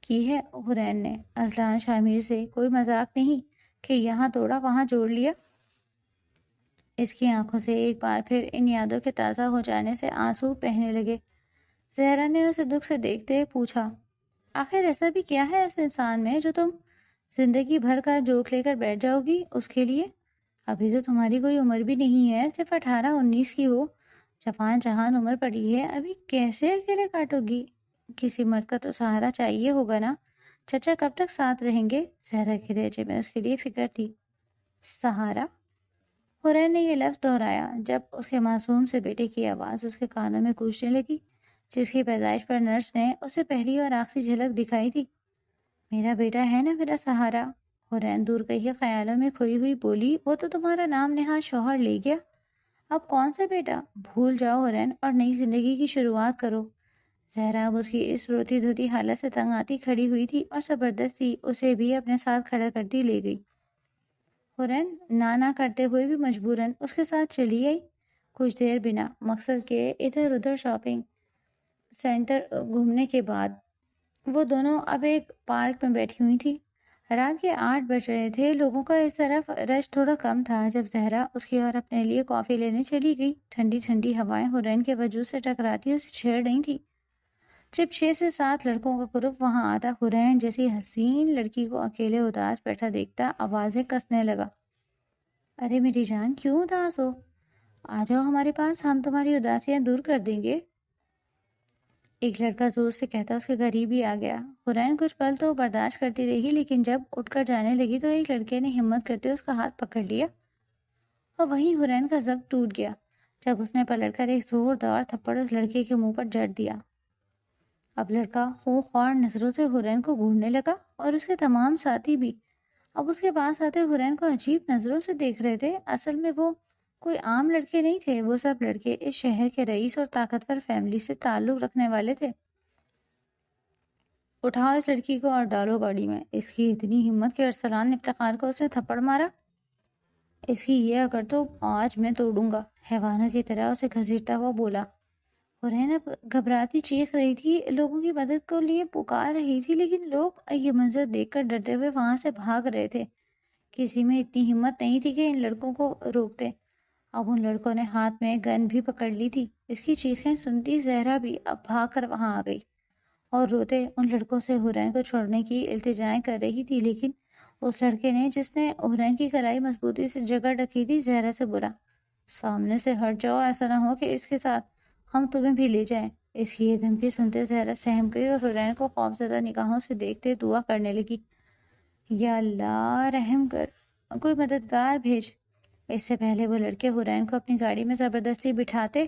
کی ہے حرین نے اذلان شامیر سے، کوئی مذاق نہیں کہ یہاں توڑا وہاں جوڑ لیا۔ اس کی آنکھوں سے ایک بار پھر ان یادوں کے تازہ ہو جانے سے آنسو بہنے لگے۔ زہرا نے اسے دکھ سے دیکھتے پوچھا آخر ایسا بھی کیا ہے اس انسان میں جو تم زندگی بھر کا جوک لے کر بیٹھ جاؤ گی اس کے لیے؟ ابھی تو تمہاری کوئی عمر بھی نہیں ہے، صرف 18-19 کی ہو، جوان جہان عمر پڑی ہے، ابھی کیسے اکیلے کاٹو گی؟ کسی مرد کا تو سہارا چاہیے ہوگا نا، چچا کب تک ساتھ رہیں گے؟ زہرا کے لہجے میں اس کے لیے فکر تھی۔ سہارا؟ حرین نے یہ لفظ دہرایا جب اس کے معصوم سے بیٹے کی آواز اس کے کانوں میں گونجنے لگی، جس کی پیدائش پر نرس نے اسے پہلی اور آخری جھلک دکھائی تھی۔ میرا بیٹا ہے نا میرا سہارا، حرین دور کہی خیالوں میں کھوئی ہوئی بولی، وہ تو تمہارا نام نہاد شوہر لے گیا، اب کون سا بیٹا؟ بھول جاؤ حرین اور نئی زندگی کی شروعات کرو۔ زہرا اب اس کی اس روتی دھوتی حالت سے تنگ آتی کھڑی ہوئی تھی اور زبردستی اسے بھی اپنے ساتھ کھڑا کرتی لے گئی۔ حرین نہ کرتے ہوئے بھی مجبوراً اس کے ساتھ چلی آئی۔ کچھ دیر بنا مقصد کے ادھر ادھر شاپنگ سینٹر گھومنے کے بعد وہ دونوں اب ایک پارک میں بیٹھی ہوئی تھی۔ رات کے 8 بج رہے تھے، لوگوں کا اس طرف رش تھوڑا کم تھا جب زہرا اس کی اور اپنے لیے کافی لینے چلی گئی۔ ٹھنڈی ٹھنڈی ہوائیں حرین کے وجود سے ٹکراتی اسے چھیڑ رہی تھی۔ جب 6 سے 7 لڑکوں کا گروپ وہاں آتا، حرین جیسی حسین لڑکی کو اکیلے اداس بیٹھا دیکھتا آوازیں کسنے لگا، ارے میری جان کیوں اداس ہو؟ آ جاؤ ہمارے پاس، ہم تمہاری اداسیاں دور کر دیں گے۔ ایک لڑکا زور سے کہتا اس کے قریب ہی آ گیا۔ حرین کچھ پل تو برداشت کرتی رہی، لیکن جب اٹھ کر جانے لگی تو ایک لڑکے نے ہمت کرتے اس کا ہاتھ پکڑ لیا اور وہیں حرین کا ضبط ٹوٹ گیا جب اس نے پلٹ کر ایک زوردار تھپڑ اس لڑکے کے منہ پر جڑ دیا۔ اب لڑکا خوار نظروں سے حرین کو گھورنے لگا اور اس کے تمام ساتھی بھی اب اس کے پاس آتے حرین کو عجیب نظروں سے دیکھ رہے تھے۔ اصل میں وہ کوئی عام لڑکے نہیں تھے، وہ سب لڑکے اس شہر کے رئیس اور طاقتور فیملی سے تعلق رکھنے والے تھے۔ اٹھاؤ اس لڑکی کو اور ڈالو گاڑی میں۔ اس کی اتنی ہمت کہ ارسلان افتخار کو اسے تھپڑ مارا، اس کی یہ اگر تو آج میں توڑوں گا، حیوانوں کی طرح اسے گھسیٹتا ہوا بولا۔ حرین اب گھبراتی چیخ رہی تھی، لوگوں کی مدد کو لیے پکار رہی تھی، لیکن لوگ یہ منظر دیکھ کر ڈرتے ہوئے وہاں سے بھاگ رہے تھے۔ کسی میں اتنی ہمت نہیں تھی کہ ان لڑکوں کو روکتے۔ اب ان لڑکوں نے ہاتھ میں گن بھی پکڑ لی تھی۔ اس کی چیخیں سنتی زہرا بھی اب بھاگ کر وہاں آ گئی اور روتے ان لڑکوں سے حرین کو چھوڑنے کی التجائیں کر رہی تھی، لیکن اس لڑکے نے جس نے حرین کی کلائی مضبوطی سے جگڑ رکھی تھی زہرا سے بولا، سامنے سے ہٹ جاؤ، ایسا نہ ہو کہ اس کے ساتھ ہم تمہیں بھی لے جائیں۔ اس کی یہ دھمکی سنتے زہرا سہم گئی اور حرین کو خوفزدہ نگاہوں سے دیکھتے دعا کرنے لگی، یا اللہ رحم کر، کوئی مددگار بھیج۔ اس سے پہلے وہ لڑکے حرین کو اپنی گاڑی میں زبردستی بٹھاتے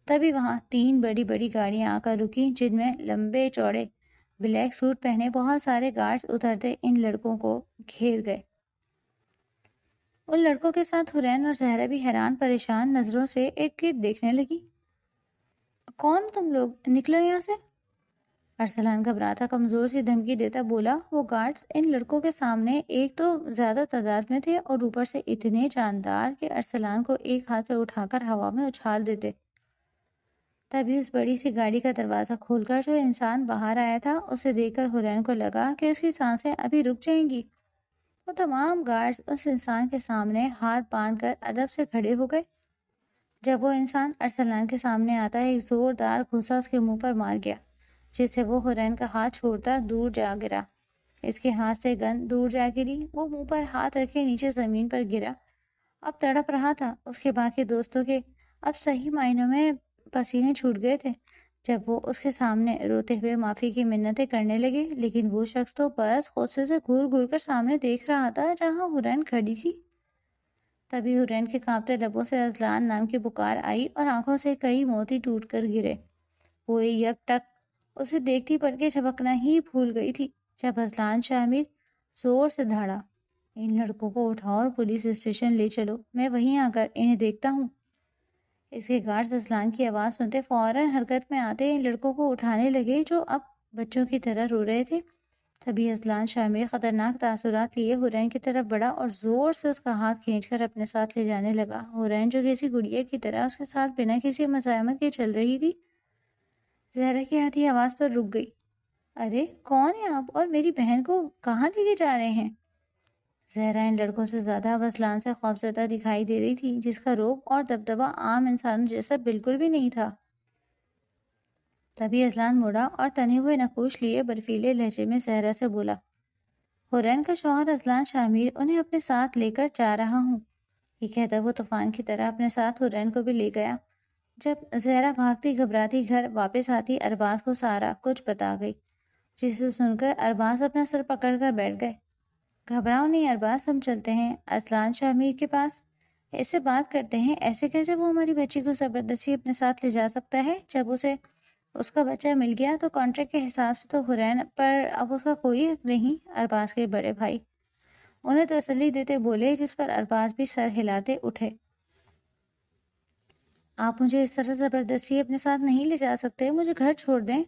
تبھی وہاں 3 بڑی بڑی گاڑیاں آ کر رکیں جن میں لمبے چوڑے بلیک سوٹ پہنے بہت سارے گارڈز اترتے ان لڑکوں کو گھیر گئے۔ ان لڑکوں کے ساتھ حرین اور زہرا بھی حیران پریشان نظروں سے ارد گرد دیکھنے لگی۔ کون تم لوگ؟ نکلو یہاں سے! ارسلان گھبراتا کمزور سی دھمکی دیتا بولا۔ وہ گارڈز ان لڑکوں کے سامنے ایک تو زیادہ تعداد میں تھے اور اوپر سے اتنے جاندار کہ ارسلان کو ایک ہاتھ سے اٹھا کر ہوا میں اچھال دیتے۔ تبھی اس بڑی سی گاڑی کا دروازہ کھول کر جو انسان باہر آیا تھا اسے دیکھ کر حرین کو لگا کہ اس کی سانسیں ابھی رک جائیں گی۔ وہ تمام گارڈز اس انسان کے سامنے ہاتھ باندھ کر ادب سے کھڑے ہو گئے۔ جب وہ انسان ارسلان کے سامنے آتا ایک زوردار گھوسا اس کے منہ پر مار گیا، جس سے وہ حرین کا ہاتھ چھوڑتا دور جا گرا۔ اس کے ہاتھ سے گند دور جا گری۔ وہ منہ پر ہاتھ رکھے نیچے زمین پر گرا۔ اب تڑپ رہا تھا۔ اس کے باقی دوستوں کے اب صحیح معنوں میں پسینے چھوٹ گئے تھے جب وہ اس کے سامنے روتے ہوئے معافی کی منتیں کرنے لگے، لیکن وہ شخص تو بس غصے سے گھور گھور کر سامنے دیکھ رہا تھا جہاں حرین کھڑی تھی۔ تبھی حرین کے کانپتے لبوں سے ازلان نام کی پکار آئی اور آنکھوں سے کئی موتی ٹوٹ کر گرے۔ وہ یک ٹک اسے دیکھتی پلکیں جھپکنا ہی بھول گئی تھی جب ازلان شامل زور سے دھاڑا، ان لڑکوں کو اٹھاؤ اور پولیس اسٹیشن لے چلو، میں وہیں آ کر انہیں دیکھتا ہوں۔ اس کے گارڈز ازلان کی آواز سنتے فوراً حرکت میں آتے ان لڑکوں کو اٹھانے لگے جو اب بچوں کی طرح رو رہے تھے۔ تبھی ازلان شامل خطرناک تاثرات لیے حرین کی طرف بڑھا اور زور سے اس کا ہاتھ کھینچ کر اپنے ساتھ لے جانے لگا۔ حرین جو کسی گڑیا کی طرح اس کے ساتھ بنا کسی مزاحمت کے چل رہی تھی، زہرا کی آدھی آواز پر رک گئی۔ ارے کون ہیں آپ اور میری بہن کو کہاں لے کے جا رہے ہیں؟ زہرا ان لڑکوں سے زیادہ اب ازلان سے خوفزدہ دکھائی دے رہی تھی، جس کا روب اور دبدبہ عام انسانوں جیسا بالکل بھی نہیں تھا۔ تبھی ازلان مڑا اور تنے ہوئے نقوش لیے برفیلے لہجے میں زہرا سے بولا، حرین کا شوہر ازلان شامیر انہیں اپنے ساتھ لے کر جا رہا ہوں۔ یہ کہتا وہ طوفان کی طرح اپنے ساتھ حرین کو بھی لے گیا۔ جب زہرا بھاگتی گھبراتی گھر واپس آتی ارباز کو سارا کچھ بتا گئی، جسے سن کر ارباز اپنا سر پکڑ کر بیٹھ گئے۔ گھبراؤ نہیں ارباز، ہم چلتے ہیں ازلان شامیر کے پاس، اس سے بات کرتے ہیں۔ ایسے کیسے وہ ہماری بچی کو زبردستی اپنے ساتھ لے جا سکتا ہے؟ جب اسے اس کا بچہ مل گیا تو کانٹریکٹ کے حساب سے تو حرین پر اب اس کا کوئی حق نہیں۔ ارباز کے بڑے بھائی انہیں تسلی دیتے بولے، جس پر ارباز بھی سر ہلاتے اٹھے۔ آپ مجھے اس طرح زبردستی اپنے ساتھ نہیں لے جا سکتے، مجھے گھر چھوڑ دیں۔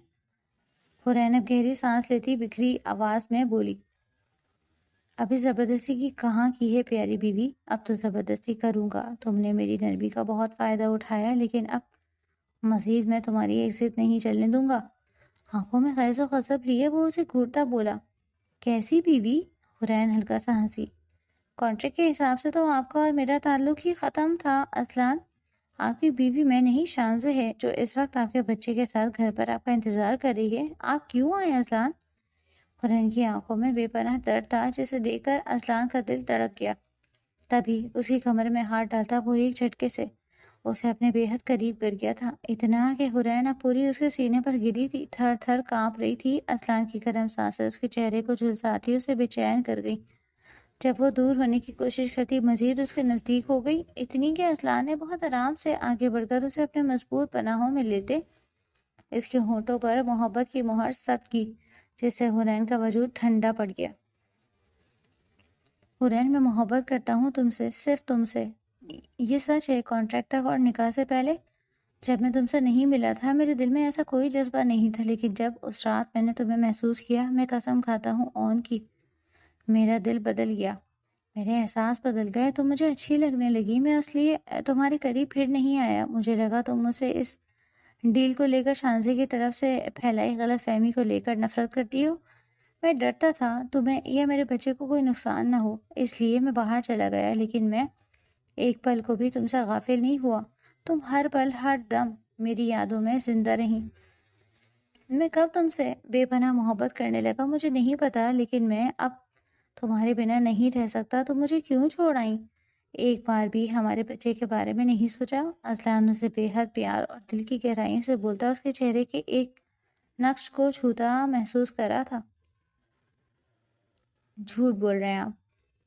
حرین اب گہری سانس لیتی بکھری آواز میں بولی، ابھی زبردستی کی کہاں کی ہے پیاری بیوی، اب تو زبردستی کروں گا۔ تم نے میری نرمی کا بہت فائدہ اٹھایا، لیکن اب مزید میں تمہاری ایک ضد نہیں چلنے دوں گا۔ آنکھوں میں غیظ و غضب لیے وہ اسے گھورتا بولا، کیسی بیوی؟ حرین ہلکا سا ہنسی، کانٹریکٹ کے حساب سے تو آپ کا اور میرا تعلق ہی ختم تھا ازلان۔ آپ کی بیوی میں نہیں شانزہ ہے جو اس وقت آپ کے بچے کے ساتھ گھر پر آپ کا انتظار کر رہی ہے۔ آپ کیوں آئے ازلان؟ حرین کی آنکھوں میں بے پناہ درد تھا، جسے دیکھ کر ازلان کا دل تڑپ گیا۔ تبھی اس کی کمر میں ہاتھ ڈالتا وہ ایک جھٹکے سے اسے اپنے بے حد قریب کر گیا تھا، اتنا کہ حرین اب پوری اس کے سینے پر گری تھی، تھر تھر کانپ رہی تھی۔ ازلان کی گرم سانسیں اس کے چہرے کو جھلساتی اسے بے چین کر گئی۔ جب وہ دور ہونے کی کوشش کرتی مزید اس کے نزدیک ہو گئی، اتنی کہ ازلان نے بہت آرام سے آگے بڑھ کر اسے اپنے مضبوط پناہوں میں لیتے اس کے ہونٹوں پر محبت کی مہر ثبت کی، جس سے حرین کا وجود ٹھنڈا پڑ گیا۔ حرین میں محبت کرتا ہوں تم سے، صرف تم سے، یہ سچ ہے۔ کانٹریکٹ تک اور نکاح سے پہلے جب میں تم سے نہیں ملا تھا میرے دل میں ایسا کوئی جذبہ نہیں تھا، لیکن جب اس رات میں نے تمہیں محسوس کیا، میں قسم کھاتا ہوں اون کی، میرا دل بدل گیا، میرے احساس بدل گئے، تم مجھے اچھی لگنے لگی۔ میں اس لیے تمہارے قریب پھر نہیں آیا، مجھے لگا تم مجھ سے اس ڈیل کو لے کر شانزے کی طرف سے پھیلائی غلط فہمی کو لے کر نفرت کرتی ہو۔ میں ڈرتا تھا تمہیں یا میرے بچے کو کوئی نقصان نہ ہو، اس لیے میں باہر چلا گیا، لیکن میں ایک پل کو بھی تم سے غافل نہیں ہوا۔ تم ہر پل ہر دم میری یادوں میں زندہ رہی۔ میں کب تم سے بے پناہ محبت کرنے لگا مجھے نہیں پتا، لیکن میں اب تمہارے بنا نہیں رہ سکتا۔ تم مجھے کیوں چھوڑ آئیں؟ ایک بار بھی ہمارے بچے کے بارے میں نہیں سوچا؟ ازلان اسے بے حد پیار اور دل کی گہرائیوں سے بولتا اس کے چہرے کے ایک نقش کو چھوتا محسوس کرا تھا۔ جھوٹ بول رہے ہیں آپ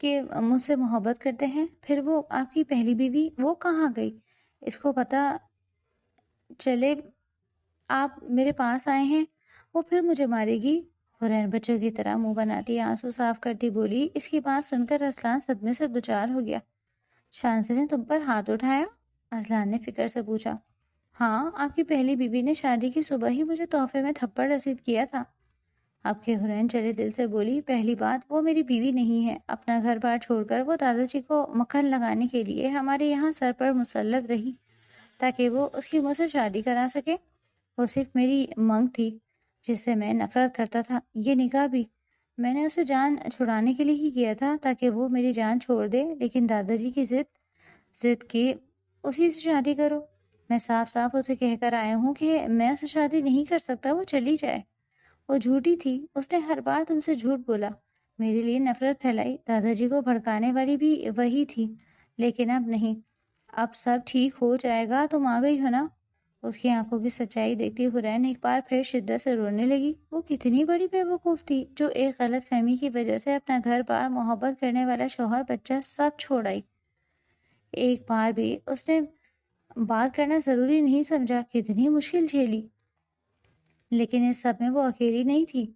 کہ مجھ سے محبت کرتے ہیں، پھر وہ آپ کی پہلی بیوی وہ کہاں گئی؟ اس کو پتہ چلے آپ میرے پاس آئے ہیں وہ پھر مجھے مارے گی۔ حرین بچوں کی طرح منہ بناتی آنسو صاف کرتی بولی۔ اس کی بات سن کر ازلان صدمے سے دوچار ہو گیا۔ شانزل نے تم پر ہاتھ اٹھایا؟ اذلان نے فکر سے پوچھا۔ ہاں، آپ کی پہلی بیوی نے شادی کی صبح ہی مجھے تحفے میں تھپڑ رسید کیا تھا۔ اب کے حرین چلے دل سے بولی، پہلی بات وہ میری بیوی نہیں ہے، اپنا گھر بار چھوڑ کر وہ دادا جی کو مکھن لگانے کے لیے ہمارے یہاں سر پر مسلط رہی تاکہ وہ اس کی مجھ سے شادی کرا سکے۔ وہ صرف میری منگ تھی جس سے میں نفرت کرتا تھا۔ یہ نکاح بھی میں نے اسے جان چھڑانے کے لیے ہی کیا تھا تاکہ وہ میری جان چھوڑ دے، لیکن دادا جی کی ضد کی اسی سے شادی کرو۔ میں صاف صاف اسے کہہ کر آیا ہوں کہ میں اسے شادی نہیں کر سکتا، وہ چلی جائے۔ وہ جھوٹی تھی، اس نے ہر بار تم سے جھوٹ بولا، میرے لیے نفرت پھیلائی، دادا جی کو بھڑکانے والی بھی وہی تھی، لیکن اب نہیں، اب سب ٹھیک ہو جائے گا، تم آ گئی ہو نا۔ اس کی آنکھوں کی سچائی دیکھتی حرین ایک بار پھر شدت سے رونے لگی۔ وہ کتنی بڑی بیوقوف تھی جو ایک غلط فہمی کی وجہ سے اپنا گھر بار، محبت کرنے والا شوہر، بچہ سب چھوڑ آئی۔ ایک بار بھی اس نے بات کرنا ضروری نہیں سمجھا، کتنی مشکل جھیلی، لیکن اس سب میں وہ اکیلی نہیں تھی۔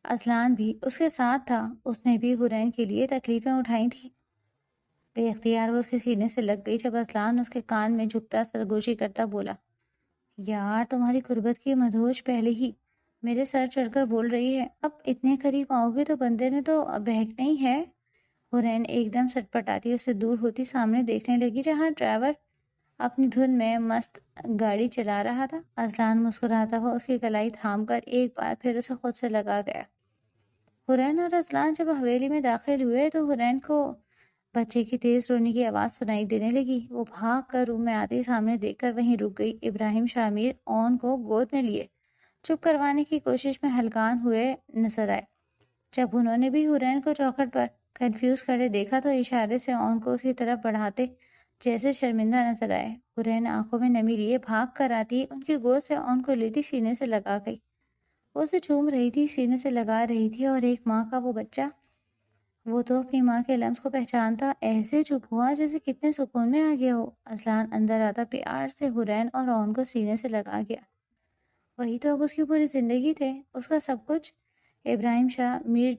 اذلان بھی اس کے ساتھ تھا، اس نے بھی حرین کے لیے تکلیفیں اٹھائی تھیں۔ بے اختیار وہ اس کے سینے سے لگ گئی جب اذلان اس کے کان میں جھکتا سرگوشی کرتا بولا، یار تمہاری قربت کی مدہوش پہلے ہی میرے سر چڑھ کر بول رہی ہے، اب اتنے قریب آؤ گے تو بندے نے تو بہکنا ہی ہے۔ حرین ایک دم سٹپٹاتی اس سے دور ہوتی سامنے دیکھنے لگی جہاں ڈرائیور اپنی دھن میں مست گاڑی چلا رہا تھا۔ اذلان مسکراتا ہوا اس کی کلائی تھام کر ایک بار پھر اسے خود سے لگا گیا۔ حرین اور اذلان جب حویلی میں داخل ہوئے تو حرین کو بچے کی تیز رونے کی آواز سنائی دینے لگی۔ وہ بھاگ کر روم میں آتے ہی سامنے دیکھ کر وہیں رک گئی۔ ابراہیم شامیر اون کو گود میں لیے چپ کروانے کی کوشش میں ہلکان ہوئے نظر آئے۔ جب انہوں نے بھی حرین کو چوکھٹ پر کنفیوز کھڑے دیکھا تو اشارے سے اون کو اس کی طرف بڑھاتے جیسے شرمندہ نظر آئے۔ حرین آنکھوں میں نمی لیے بھاگ کر آتی ان کی گود سے اون کو لیتی سینے سے لگا گئی۔ وہ اسے چوم رہی تھی، سینے سے لگا رہی تھی، اور ایک ماں کا وہ بچہ، وہ تو اپنی ماں کے لمس کو پہچانتا ایسے چپ ہوا جیسے کتنے سکون میں آ گیا ہو۔ اذلان اندر آتا پیار سے حرین اور اون کو سینے سے لگا گیا۔ وہی تو اب اس کی پوری زندگی تھے، اس کا سب کچھ۔ ابراہیم شاہ میر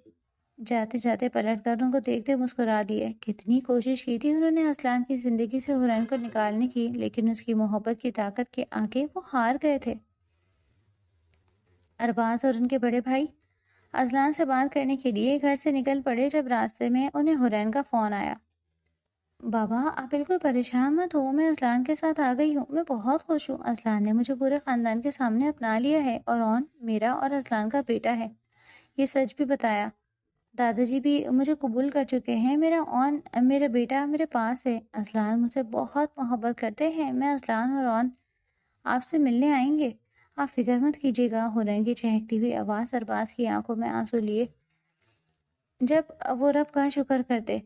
جاتے جاتے پلٹ کر ان کو دیکھتے مسکرا دیے۔ کتنی کوشش کی تھی انہوں نے اذلان کی زندگی سے حرین کو نکالنے کی، لیکن اس کی محبت کی طاقت کے آگے وہ ہار گئے تھے۔ ارباز اور ان کے بڑے بھائی اذلان سے بات کرنے کے لیے گھر سے نکل پڑے جب راستے میں انہیں حرین کا فون آیا۔ بابا آپ بالکل پریشان مت ہو، میں اذلان کے ساتھ آ گئی ہوں، میں بہت خوش ہوں، اذلان نے مجھے پورے خاندان کے سامنے اپنا لیا ہے، اور اون میرا اور اذلان کا بیٹا ہے، یہ سچ بھی بتایا، دادا جی بھی مجھے قبول کر چکے ہیں، میرا بیٹا میرے پاس ہے، اذلان مجھ سے بہت محبت کرتے ہیں، میں اذلان اور اون آپ سے ملنے آئیں گے، آپ فکر مت کیجیے گا۔ حرین کی چہکتی ہوئی آواز ارباز کی آنکھوں میں آنسو لیے جب وہ رب کا شکر کرتے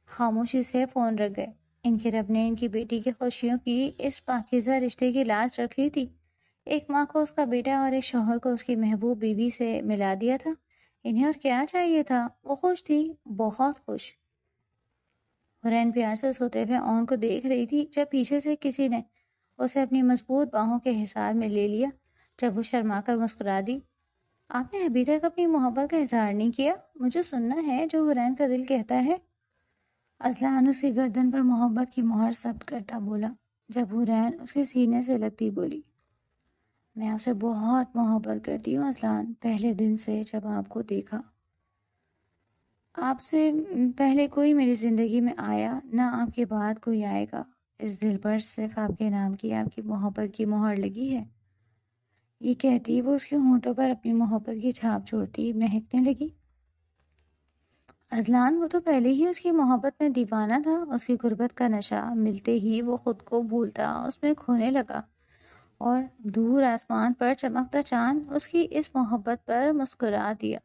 خاموشی سے فون رکھ گئے۔ ان کے رب نے ان کی بیٹی کی خوشیوں کی اس پاکیزہ رشتے کی لاج رکھ لی تھی۔ ایک ماں کو اس کا بیٹا اور ایک شوہر کو اس کی محبوب بیوی سے ملا دیا تھا۔ انہیں اور کیا چاہیے تھا؟ وہ خوش تھی، بہت خوش۔ حرین پیار سے سوتے ہوئے اون کو دیکھ رہی تھی جب پیچھے سے کسی نے اسے اپنی مضبوط باہوں کے حصار میں لے لیا۔ جب وہ شرما کر مسکرا دی، آپ نے ابھی تک اپنی محبت کا اظہار نہیں کیا، مجھے سننا ہے جو حرین کا دل کہتا ہے۔ اذلان اس کی گردن پر محبت کی مہر ثبت کرتا بولا۔ جب حرین اس کے سینے سے لگتی بولی، میں آپ سے بہت محبت کرتی ہوں اذلان، پہلے دن سے جب آپ کو دیکھا۔ آپ سے پہلے کوئی میری زندگی میں آیا نہ آپ کے بعد کوئی آئے گا، اس دل پر صرف آپ کے نام کی، آپ کی محبت کی مہر لگی ہے۔ یہ کہتی وہ اس کے ہونٹوں پر اپنی محبت کی چھاپ چھوڑتی مہکنے لگی۔ اذلان وہ تو پہلے ہی اس کی محبت میں دیوانہ تھا، اس کی قربت کا نشہ ملتے ہی وہ خود کو بھولتا اس میں کھونے لگا، اور دور آسمان پر چمکتا چاند اس کی اس محبت پر مسکرا دیا۔